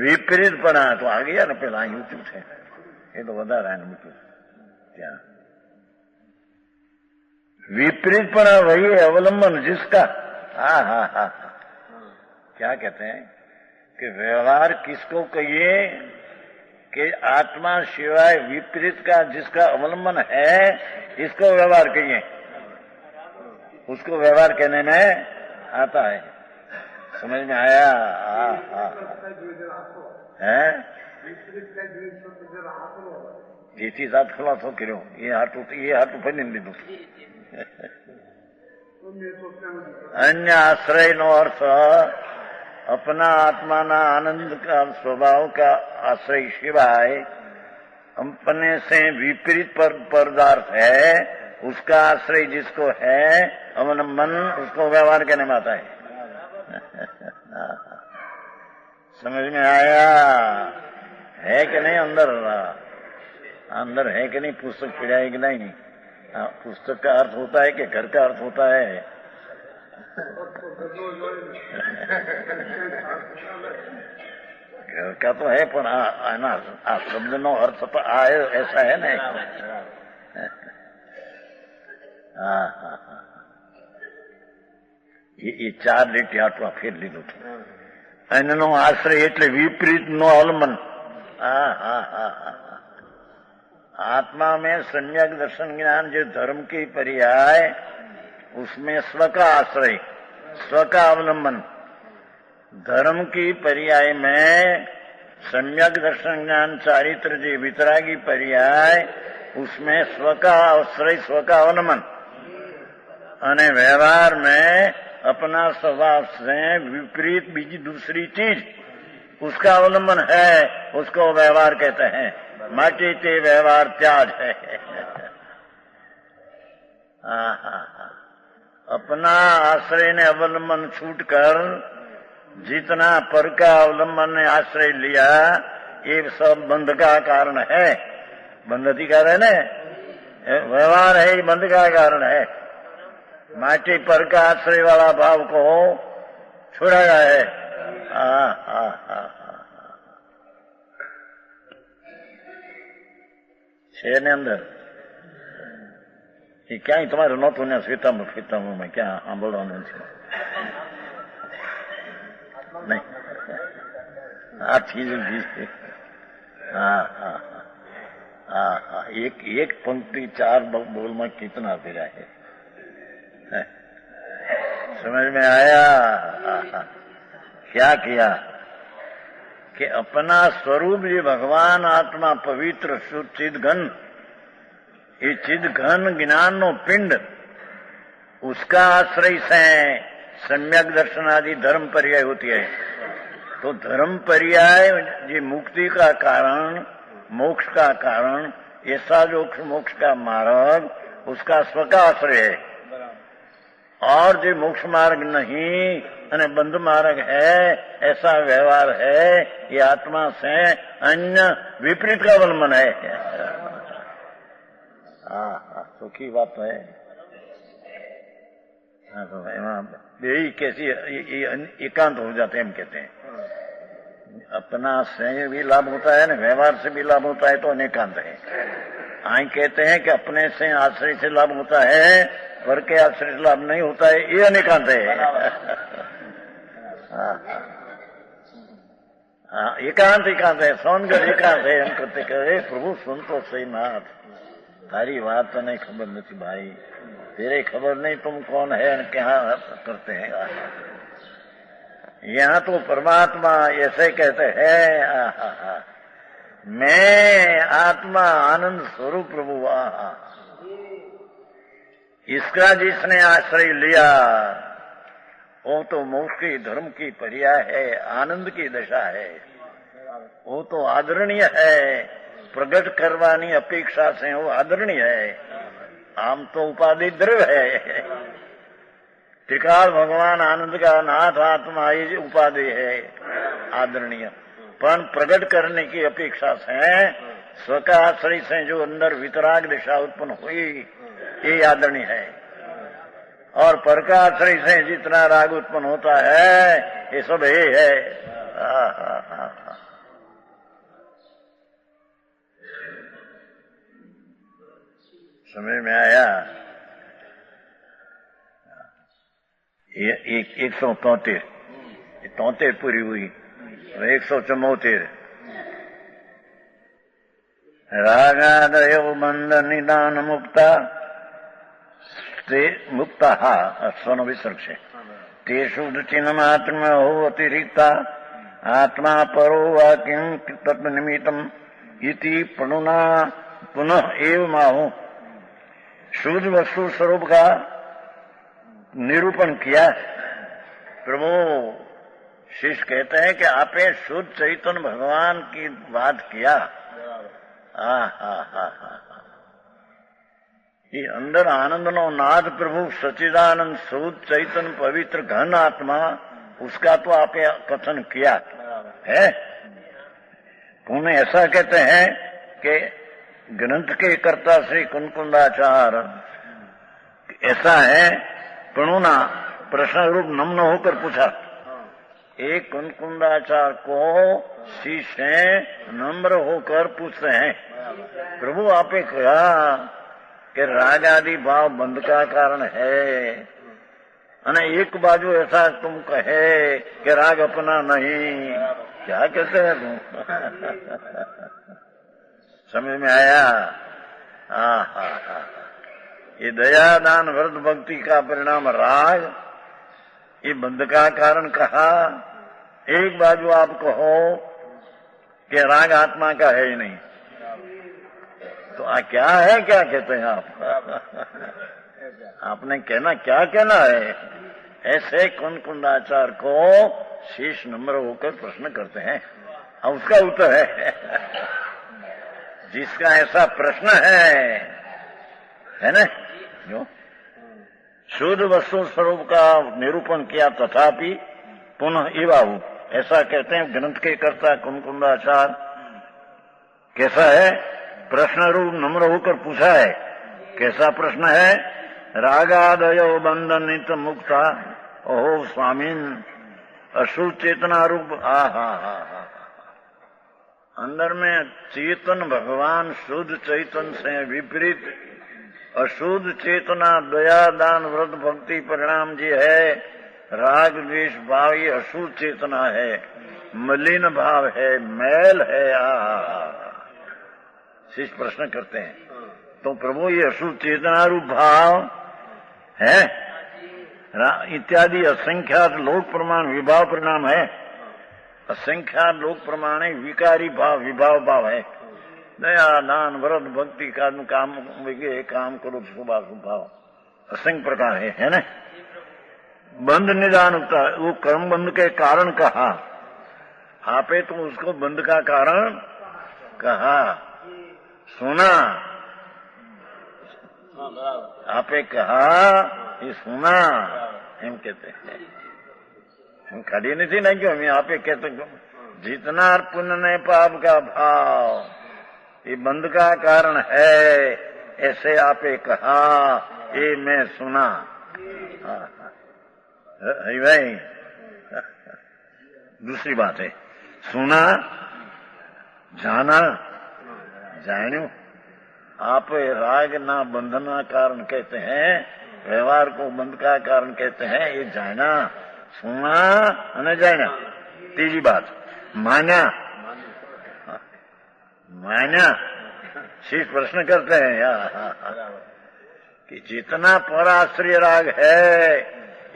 વિપરીતપણા તો આ ગયા ને પેલા અહીં ઊંચું છે એ તો વધારે ઊંચું ત્યાં विपरीतपणा वही है अवलंबन जिसका. हाँ हाँ हाँ क्या कहते हैं कि व्यवहार किसको कहिए कि आत्मा सिवाय विपरीत का जिसका अवलंबन है इसको व्यवहार कहिए. उसको व्यवहार कहने में आता है. समझ में आया? हाँ हाँ है જેથી સાત ખુલાસો કર્યો એ હાટું ફરીને લીધું. अन्य आश्रय नो अर्थ अपना आत्मा ना आनंद का स्वभाव का आश्रय सिवाय अपने से विपरीत पदार्थ है उसका आश्रय जिसको है अवलंबन उसको व्यवहार कहने में आता है. समझ में आया? है कि नहीं? अंदर है कि नहीं? पुस्तक पढ़ाई कि नहीं? पुस्तक का अर्थ होता है कि घर का अर्थ होता है? घर का तो है पर शब्द नो अर्थ तो ऐसा है ना. हाँ हाँ हाँ ये चार લીટી આટવા ફેર લીધું છે. એનો આશ્રય એટલે વિપરીત નો અવલંબન. हाँ हाँ हाँ हाँ आत्मा में सम्यक दर्शन ज्ञान जो धर्म की पर्याय उसमें स्व का आश्रय स्व का अवलंबन. धर्म की पर्याय में सम्यक दर्शन ज्ञान चारित्र जी वितरागी पर्याय उसमें स्व का आश्रय स्व का अवलंबन. અને व्यवहार में अपना स्वभाव से विपरीत बीजी दूसरी चीज उसका अवलंबन है उसको व्यवहार कहते हैं. माटी ते व्यवहार त्याज है. अपना आश्रय ने अवलंबन छूटकर जितना पर का अवलंबन ने आश्रय लिया ये सब बंध का कारण है. बंध अधिकार है ना. व्यवहार है ये बंध का कारण है. माटी पर का आश्रय वाला भाव को छोड़ाया है. हाँ हाँ हाँ છે ને અંદર એ ક્યાંય તમારે નહોતું ને ફીતામાં ક્યાં સાંભળવાનું છે નહીં. આ ચીજ हाँ हाँ हाँ हाँ एक पंक्ति चार बोल में कितना फिरा है. समझ में आया? क्या किया कि अपना स्वरूप जी भगवान आत्मा पवित्र शुद्ध चिद घन ये चिद घन ज्ञान नो पिंड उसका आश्रय से सम्यक दर्शन आदि धर्म पर्याय होती है. तो धर्म पर्याय जी मुक्ति का कारण मोक्ष का कारण ऐसा जो मोक्ष का मार्ग उसका स्व का आश्रय है. और जो मोक्ष मार्ग नहीं અને બંધ માર્ગ है ऐसा व्यवहार है ये आत्मा से अन्य विपरीत का अवलंबन है. हाँ सुखी बात है. हाँ तो यही कैसी एकांत हो जाते हैं हम कहते हैं. अपना से भी लाभ होता है ना व्यवहार से भी लाभ होता है तो अनेकांत है. आई कहते हैं कि अपने से आश्रय से लाभ होता है पर के आश्रय से लाभ नहीं होता है ये अनेकांत है. एकांत एकांत है सोनगढ़ एकांत है. हम कहते कहे प्रभु सुन तो सही नाथ तारी बात तो नहीं खबर नहीं भाई तेरे खबर नहीं तुम कौन है क्या करते हैं. यहाँ तो परमात्मा ऐसे कहते हैं मैं आत्मा आनंद स्वरूप प्रभु. इसका जिसने आश्रय लिया वो तो मोक्ष की धर्म की पर्याय है आनंद की दशा है. वो तो आदरणीय है प्रकट करवानी अपेक्षा से वो आदरणीय है. आम तो उपाधि द्रव्य है त्रिकाल भगवान आनंद का नाथ आत्मा ये उपाधि है आदरणीय, पर प्रकट करने की अपेक्षा से स्व का आश्रय से जो अंदर वितराग दिशा उत्पन्न हुई ये आदरणीय है, और पर का आश्रय से जितना राग उत्पन्न होता है ये सब ये है। समझ में आया? ये 173 पूरी हुई, 174 रागादयो बंध निदान मुक्ता मुक्ता स्वन विसर्ग से तेषु चिन्ह मात्र में हो अतिरिक्ता आत्मा परो वा किं तत्व निमित्तम इति प्रणुना पुनः एव माहू शुद्ध वस्तु स्वरूप का निरूपण किया। प्रभु शिष्य कहते हैं कि आपने शुद्ध चैतन्य भगवान की बात किया। ये अंदर आनंद नो नाद प्रभु सच्चिदानंद शुद्ध चैतन्य पवित्र घन आत्मा, उसका तो आपने कथन किया है। पुण्य ऐसा कहते हैं कि ग्रंथ के कर्ता श्री कुंकुंदाचार्य ऐसा है, प्रणुना प्रश्न रूप नम्न होकर पूछा। एक कुंकुंदाचार्य को शिष्य नम्र होकर पूछते हैं, प्रभु आपने कहा कि राग आदि भाव बंध का कारण है, अने एक बाजू ऐसा तुम कहे कि राग अपना नहीं, क्या कहते हैं तुम? समझ में आया? ये दया दान व्रत भक्ति का परिणाम राग, ये बंध का कारण कहा। एक बाजू आप कहो कि राग आत्मा का है ही नहीं, तो क्या है, क्या कहते हैं आप? आपने कहना क्या कहना है? ऐसे कुंकुंदाचार्य को शीश नम्र होकर प्रश्न करते हैं, और उसका उत्तर है जिसका ऐसा प्रश्न है ना, जो शुद्ध वस्तु स्वरूप का निरूपण किया तथापि पुनः इवाहु, ऐसा कहते हैं ग्रंथ के कर्ता कुंकुंदाचार्य। कैसा है? प्रश्न रूप नम्र होकर पूछा है। कैसा प्रश्न है? रागादयो बंधन नित मुक्ता ओहो स्वामीन अशुद्ध चेतना रूप। अंदर में चेतन भगवान शुद्ध चैतन से विपरीत अशुद्ध चेतना दया दान व्रत भक्ति परिणाम जी है। राग द्वेष भाव ये अशुद्ध चेतना है, मलिन भाव है, मैल है। शिष्य प्रश्न करते हैं, तो प्रभु ये अशुद्ध चेतना रूप भाव है इत्यादि असंख्यात लोक प्रमाण विभाव परिणाम है। असंख्यात लोक प्रमाण विकारी भाव विभाव भाव है। दया दान व्रत भक्ति का काम करो शुभाशुभ भाव असंख्य प्रकार है ना। बंध निदान होता है, वो कर्म बंध के कारण कहा आपे, तो उसको बंध का कारण कहा सुना। आपे कहा ये सुना, हम कहते हैं हम खड़ी नहीं थी ना, क्यों हम आपे कहते जितना पुण्य ने पाप का भाव ये बंध का कारण है, ऐसे आपे कहा ये मैं सुना। भाई दूसरी बात है, सुना जाना जान्यू। आप राग ना बंधना कारण कहते हैं, व्यवहार को बंध का कारण कहते हैं। ये जाना सुना और जाना। तीसरी बात माना। माना शिष्य प्रश्न करते हैं कि जितना पराश्रय राग है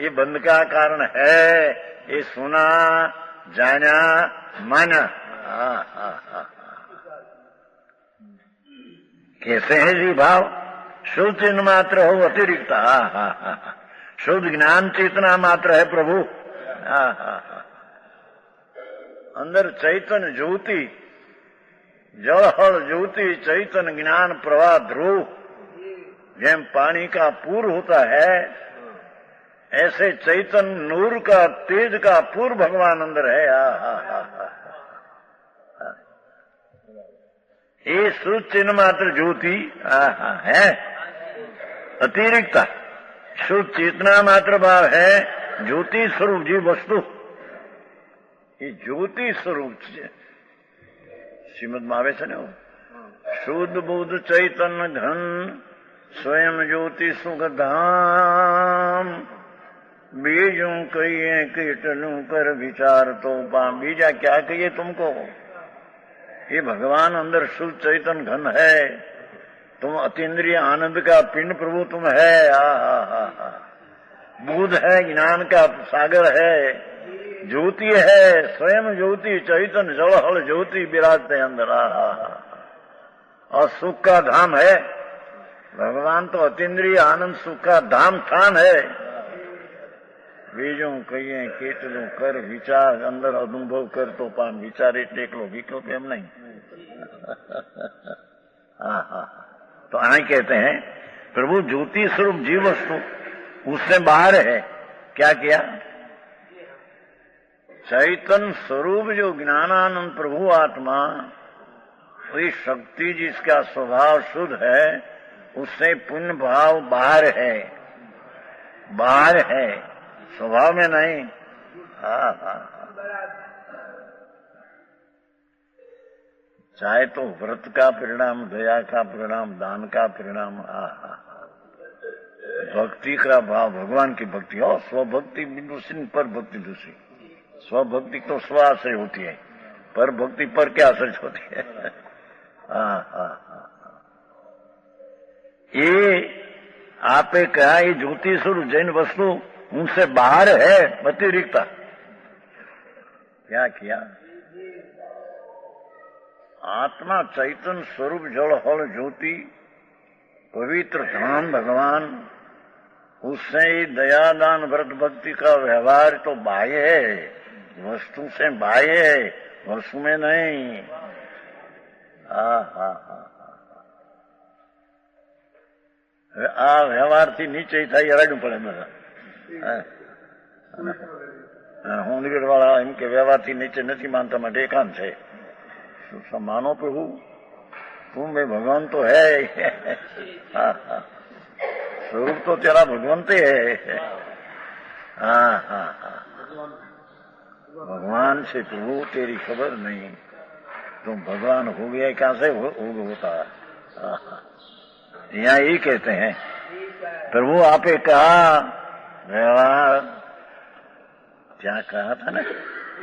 ये बंध का कारण है, ये सुना जाना माना। कैसे है जी भाव? शुद्ध चिन्ह मात्र हो अतिरिक्त। शुद्ध ज्ञान चेतना मात्र है प्रभु। अंदर चैतन्य ज्योति, जल ज्योति चैतन्य ज्ञान प्रवाह ध्रुव, जेम पानी का पूर होता है, ऐसे चैतन्य नूर का तेज का पूर्व भगवान अंदर है। ये शुद्ध चिन्ह मात्र ज्योति है, अतिरिक्त शुद्ध चेतना मात्र भाव है, ज्योति स्वरूप जीव वस्तु। ये ज्योति स्वरूप श्रीमद मावे से नहीं, शुद्ध बुद्ध चैतन्य घन स्वयं ज्योति सुख धाम, बीजों कहिए कीटलू कर विचार तो पाम। बीजा क्या कहिए तुमको, ये भगवान अंदर शुद्ध चैतन्य घन है, तुम अतीन्द्रिय आनंद का पिंड प्रभु तुम है। बुद्ध है, ज्ञान का सागर है, ज्योति है, स्वयं ज्योति चैतन्य जड़हल ज्योति विराजते अंदर। और सुख का धाम है भगवान, तो अतीन्द्रिय आनंद सुख का धाम स्थान है। बीजों कहिए केतलू कर विचार, अंदर अनुभव कर तो पाम। विचारे टेकलो विकलो एम नहीं। तो आए कहते हैं प्रभु ज्योति स्वरूप जीव वस्तु उससे बाहर है। क्या किया, चैतन्य स्वरूप जो ज्ञानानंद प्रभु आत्मा, वही शक्ति जिसका स्वभाव शुद्ध है, उससे पुण्य भाव बाहर है, बाहर है, स्वभाव में नहीं। चाहे तो व्रत का परिणाम, दया का परिणाम, दान का परिणाम, भक्ति का भाव, भगवान की भक्ति। और स्वभक्ति दूसरी, पर भक्ति दूसरी। स्वभक्ति तो स्वाश्रय होती है, पर भक्ति पर क्या आश्रय होती है। ये आपे कहा, ये ज्योति स्वरूप जैन वस्तु उनसे बाहर है, अतिरिक्त। क्या किया, आत्मा चैतन्य स्वरूप जड़ हल ज्योति पवित्र धाम भगवान, उससे ही दया दान व्रत भक्ति का व्यवहार तो बाह्य है, वस्तु से बाह्य है, वस्तु में नहीं। आ व्यवहार थी नीचे था यू पड़े मेरा होंदगढ़ वाला इनके व्यवहार थी नीचे नहीं मानता, मैं एकांत है। मानो प्रभु तुम में भगवान तो है। स्वरूप तो तेरा भगवंत है। भगवान से प्रभु तेरी खबर नहीं, तुम भगवान हो गया कैसे होता। यहाँ यही कहते हैं प्रभु आपे कहा व्यवहार, क्या कहा था ना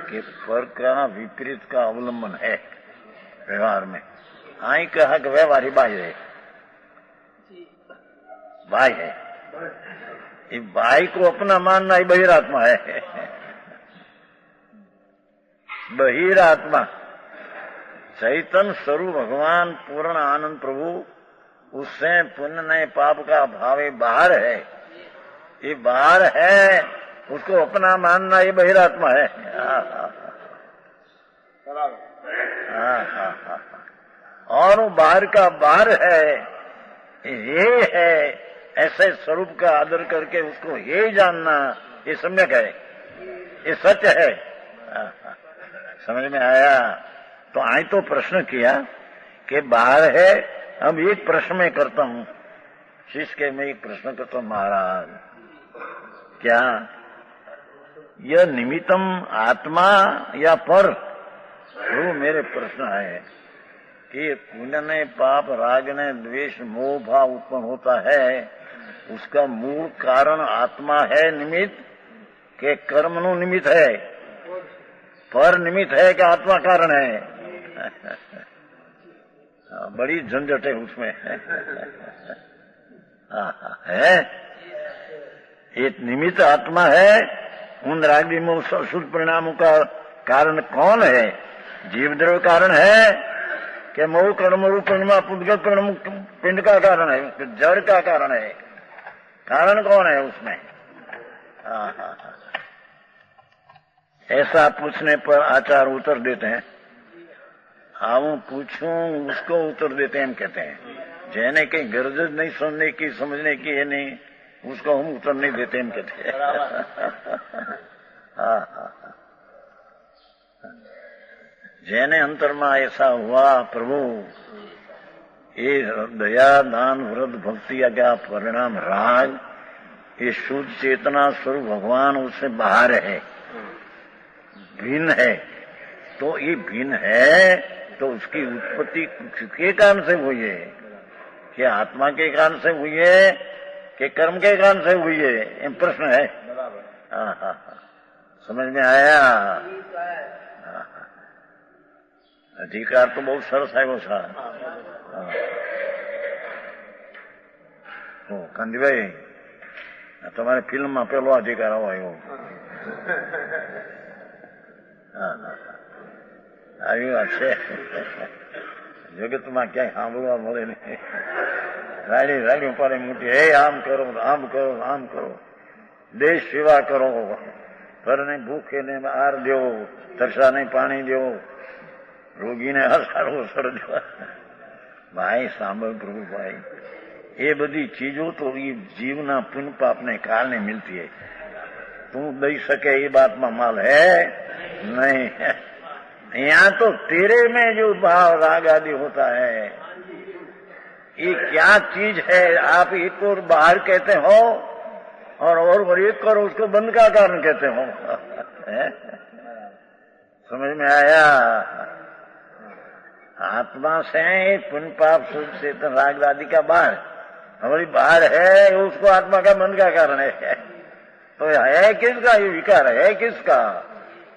कि पर का विपरीत का अवलंबन है व्यवहार में। आई कहा कि व्यवहार ही बाह्य है, बाह्य है। ये बाह्य को अपना मानना ही बहिरात्मा है। बहिरात्मा चैतन्य स्वरूप भगवान पूर्ण आनंद प्रभु, उससे पुण्य नहीं पाप का भाव बाहर है। ये बाहर है, उसको अपना मानना ये बहिरात्मा है। और वो बाहर का बाहर है, ये है, ऐसे स्वरूप का आदर करके उसको ये जानना, ये सम्यक है, ये सच है। समझ में आया। तो आई तो प्रश्न किया कि बाहर है। अब एक प्रश्न मैं करता हूं शिष्य के, मैं एक प्रश्न करता हूं महाराज, क्या यह निमित्तम आत्मा या पर? वो मेरे प्रश्न है कि पुण्य ने पाप राग ने द्वेष मोह भाव उत्पन्न होता है, उसका मूल कारण आत्मा है निमित्त के कर्म नु निमित्त है? पर निमित्त है कि आत्मा कारण है? बड़ी झंझट है उसमें। है एक निमित्त आत्मा है, उन रागी मोह शुद्ध परिणामों का कारण कौन है? जीव द्रव्य कारण है कि मोह कर्म रूप परिणाम पुद्गल परिणाम पिंड का कारण है, जड़ का कारण है? कारण कौन है उसमें? ऐसा पूछने पर आचार उत्तर देते हैं, आऊं पूछूं उसको उत्तर देते हैं। हम कहते हैं जैने कहीं गरज नहीं सुनने की समझने की है नहीं, उसको हम उत्तर नहीं देते हम कहते। हाँ हाँ, जैने अंतर में ऐसा हुआ प्रभु, ये दया दान व्रत भक्ति का परिणाम राग, ये शुद्ध चेतना स्वरूप भगवान उससे बाहर है, भिन्न है। तो ये भिन्न है तो उसकी उत्पत्ति किसके कारण से हुई है? कि आत्मा के कारण से हुई है कि कर्म के कारण से हुई है? ये प्रश्न है। हाँ हाँ, समझ में आया? अधिकार तो बहुत सरस है वो साहब। કાંતિભાઈ તમારે ફિલ્મમાં પેલો અધિકાર આવ્યો આવી વાત છે, જગતમાં ક્યાંય સાંભળવા મળે નહીં. રાડી રાડી પાડે મૂકી, હે આમ કરો આમ કરો આમ કરો, દેશ સેવા કરો, ઘરને ભૂખે ને આહાર દેવો, તરસાને પાણી દેવો, રોગીને હસાડવો સરડવા. ભાઈ સાંભળ પ્રભુભાઈ, ये बड़ी चीजों तो ये जीवना पुण्य पाप ने कारण मिलती है. तू दे सके ये बात में माल है नहीं. यहाँ तो तेरे में जो भाव राग आदि होता है, ये क्या चीज है? आप एक और बाहर कहते हो और एक करो उसको बंद का कारण कहते हो. समझ में आया? आत्मा से पुण्य पाप शुद्ध चेतन राग आदि का बाहर, हमारी बाहर है, उसको आत्मा का मन का कारण है. तो है किसका ये विकार? है किसका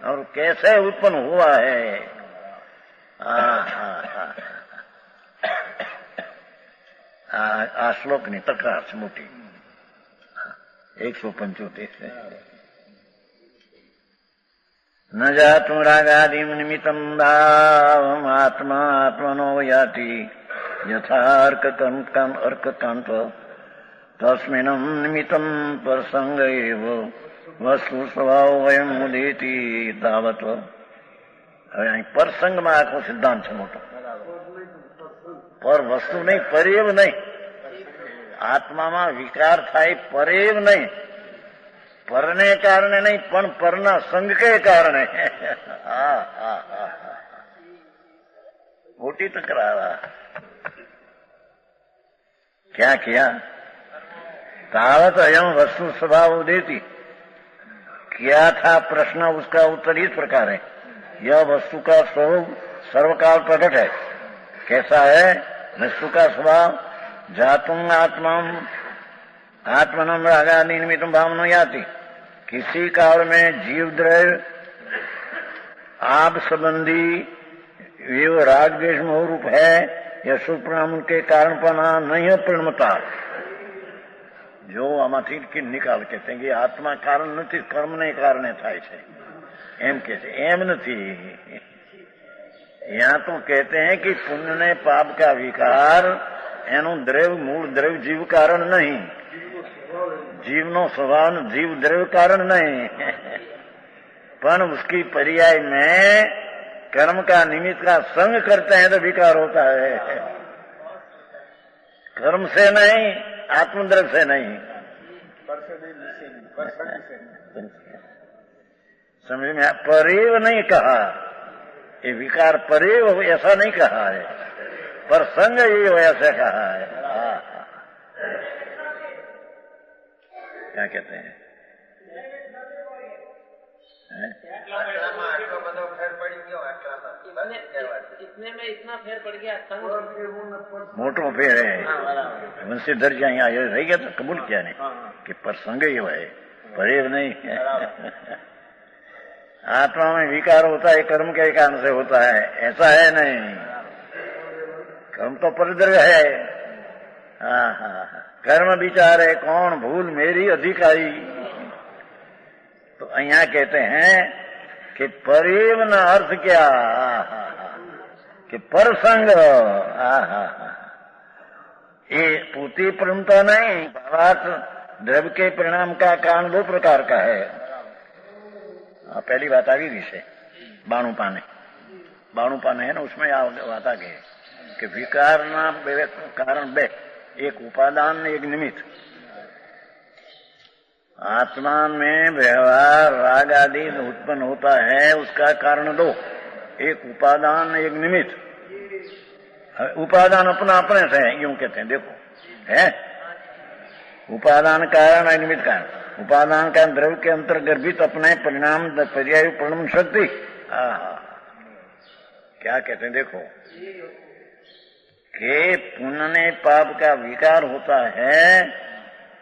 और कैसे उत्पन्न हुआ है? आ श्लोक ની તકરાર છે મોટી. 175 છે. न जातु रागादिं निमित्तं भावम् आत्मा आत्मनो याति यथार्ककान्त तस्मिन्नं निमित्तं प्रसंग एव वस्तु स्वभाव वयम मुदेति तावत्. હવે અહીં પ્રસંગમાં આખો સિદ્ધાંત છે મોટો. પર વસ્તુ નહીં, પરેવ નહીં. આત્મામાં વિકાર થાય પરેવ નહીં, પરને કારણે નહીં પણ પરના સંગ કે કારણે. મોટી તકરાર. क्या किया? तावत अयम वस्तु स्वभाव देती. क्या था प्रश्न? उसका उत्तर इस प्रकार है, यह वस्तु का स्वरूप सर्वकाल प्रकट है. कैसा है? वस्तु का स्वभाव जातुम आत्मा आत्मनम रागादि निमित्तम भावनो याति. किसी काल में जीव द्रव्य आप संबंधी ये राग द्वेष मोह रूप है, यह सुप्राम के कारण पर नहीं परिणमता. जो આમાંથી નિકાલ कहते हैं कि आत्मा कारण नहीं, कर्म ने कारण થાય છે એમ કે છે. એમ નથી. यहाँ तो कहते हैं कि पुण्य ने पाप का विकार એનું દ્રવ્ય મૂળ દ્રવ્ય जीव कारण नहीं, जीवनो स्वभाव जीव द्रव्य कारण नहीं, पर उसकी पर्याय में कर्म का निमित्त का संग करते हैं तो विकार होता है. कर्म से नहीं, आत्मद्रव्य से नहीं. समझ में? परेव नहीं कहा, ये विकार परेव ऐसा नहीं कहा है, पर संग ये ऐसा कहा है. क्या कहते हैं? इतने में इतना फेर पड़ गया. मोटो फेर है. वंशीधर जी यहाँ रह गया तो कबूल किया नहीं कि प्रसंग ही है, परेव नहीं. आत्मा में विकार होता है कर्म के कारण से होता है, ऐसा है नहीं. कर्म तो परिद्रव्य है. कर्म विचार है कौन? भूल मेरी अधिकारी. तो यहाँ कहते हैं कि परेव न अर्थ क्या कि परसंग. ये पूर्ति परमता नहीं, भावार्थ द्रव्य के परिणाम का कारण दो प्रकार का है. पहली बात आ गई से 92 पाने है ना, उसमें बात आ गई कि विकार ना कारण बे, एक उपादान ने एक निमित्त. आत्मा में व्यवहार राग आदि उत्पन्न होता है, उसका कारण दो, एक उपादान एक निमित्त। उपादान अपना अपने से है, यूं कहते हैं, देखो है उपादान कारण और निमित्त कारण। उपादान कारण द्रव्य के अंतर्गर्भित अपने परिणाम पर्याय परिणाम शक्ति। क्या कहते हैं देखो कि पुण्य पाप का विकार होता है,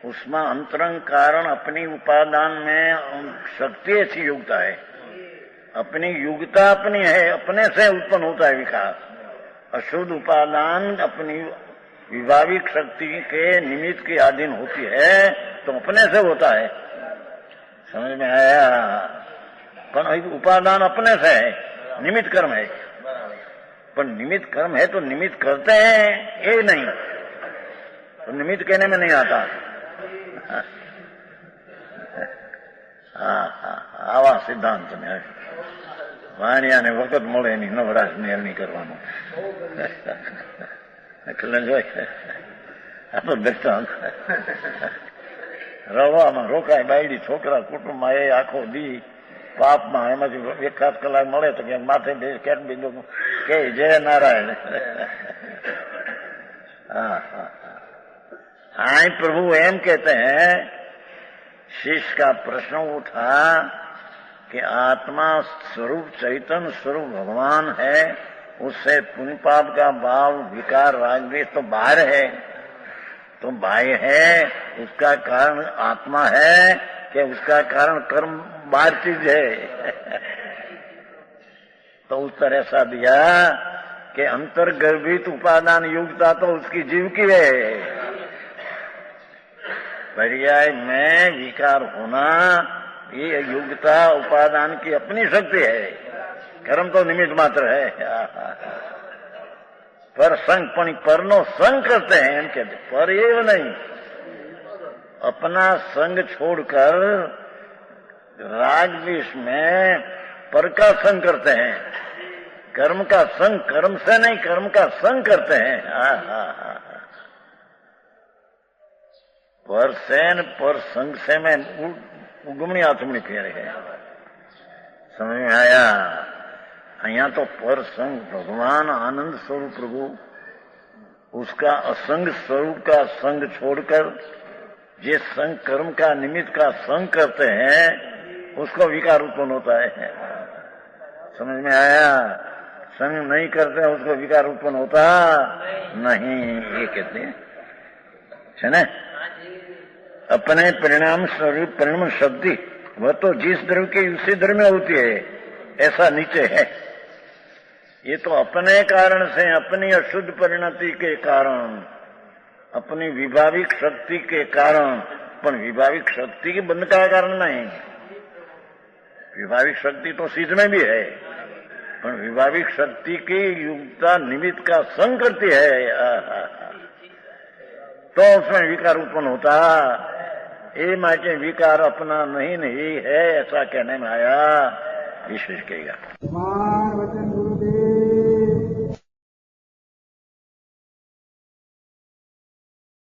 उसमें अंतरंग कारण अपनी उपादान में शक्ति ऐसी योग्यता है, अपनी योग्यता अपनी है, अपने से उत्पन्न होता है विकार। अशुद्ध उपादान अपनी विभाविक शक्ति के निमित्त के अधीन होती है, तो अपने से होता है। समझ में आया? पर उपादान अपने से है, निमित्त कर्म है। पर निमित्त कर्म है तो निमित्त करते हैं ये नहीं, तो निमित्त कहने में नहीं आता। आवा सिद्धांत ने વાણિયાને વખત મળે નહીં, નવરાશ ને એમ નહીં કરવાનું. એટલે જોઈએ આ તો દ્રષ્ટાંત. રવામાં રોકાય બાયડી છોકરા કુટુંબમાં એ આખો દી પાપમાં, એમાંથી એકાદ કલાક મળે તો ક્યાંક માથે બે ક્યાંક બીજું કે જય નારાયણ. हाँ प्रभु एम कहते हैं, शिष्य का प्रश्न उठा कि आत्मा स्वरूप चैतन्य स्वरूप भगवान है, उससे पुण्य पाप का भाव विकार राग द्वेष तो बाहर है, तो बाह्य है, उसका कारण आत्मा है कि उसका कारण कर्म बाहर चीज है? तो उत्तर ऐसा दिया कि अंतर्गर्भित उपादान योग्यता तो उसकी जीव की है, पर्याय में विकार होना ये योग्यता उपादान की अपनी शक्ति है, कर्म तो निमित्त मात्र है। पर संग परनो संग करते हैं, हम कहते पर ये नहीं, अपना संग छोड़कर राग द्वेष में पर का संग करते हैं, कर्म का संग कर्म से नहीं, कर्म का संग करते हैं। पर सेन पर संग से में उगमनी आत्मनी फेरे है। समझ में आया? यहाँ तो पर संग भगवान आनंद स्वरूप प्रभु, उसका असंग स्वरूप का संग छोड़कर जिस संग कर्म का निमित्त का संग करते हैं, उसको विकार उत्पन्न होता है। समझ में आया? संग नहीं करते उसको विकार उत्पन्न होता नहीं, ये कहते हैं, है ना? अपने परिणाम स्वरूप परिणाम शक्ति वह तो जिस द्रव्य के उसी द्रव्य में होती है, ऐसा नीचे है। ये तो अपने कारण से, अपनी अशुद्ध परिणति के कारण, अपनी विभाविक शक्ति के कारण, पर विभाविक शक्ति के बंध का कारण नहीं। विभाविक शक्ति तो सिद्ध में भी है, पर विभाविक शक्ति की युक्ता निमित्त का संग करती है, तो उसमें विकार उत्पन्न होता। ये माचे विकार अपना नहीं है, ऐसा कहने में आया, विशेष कहेगा।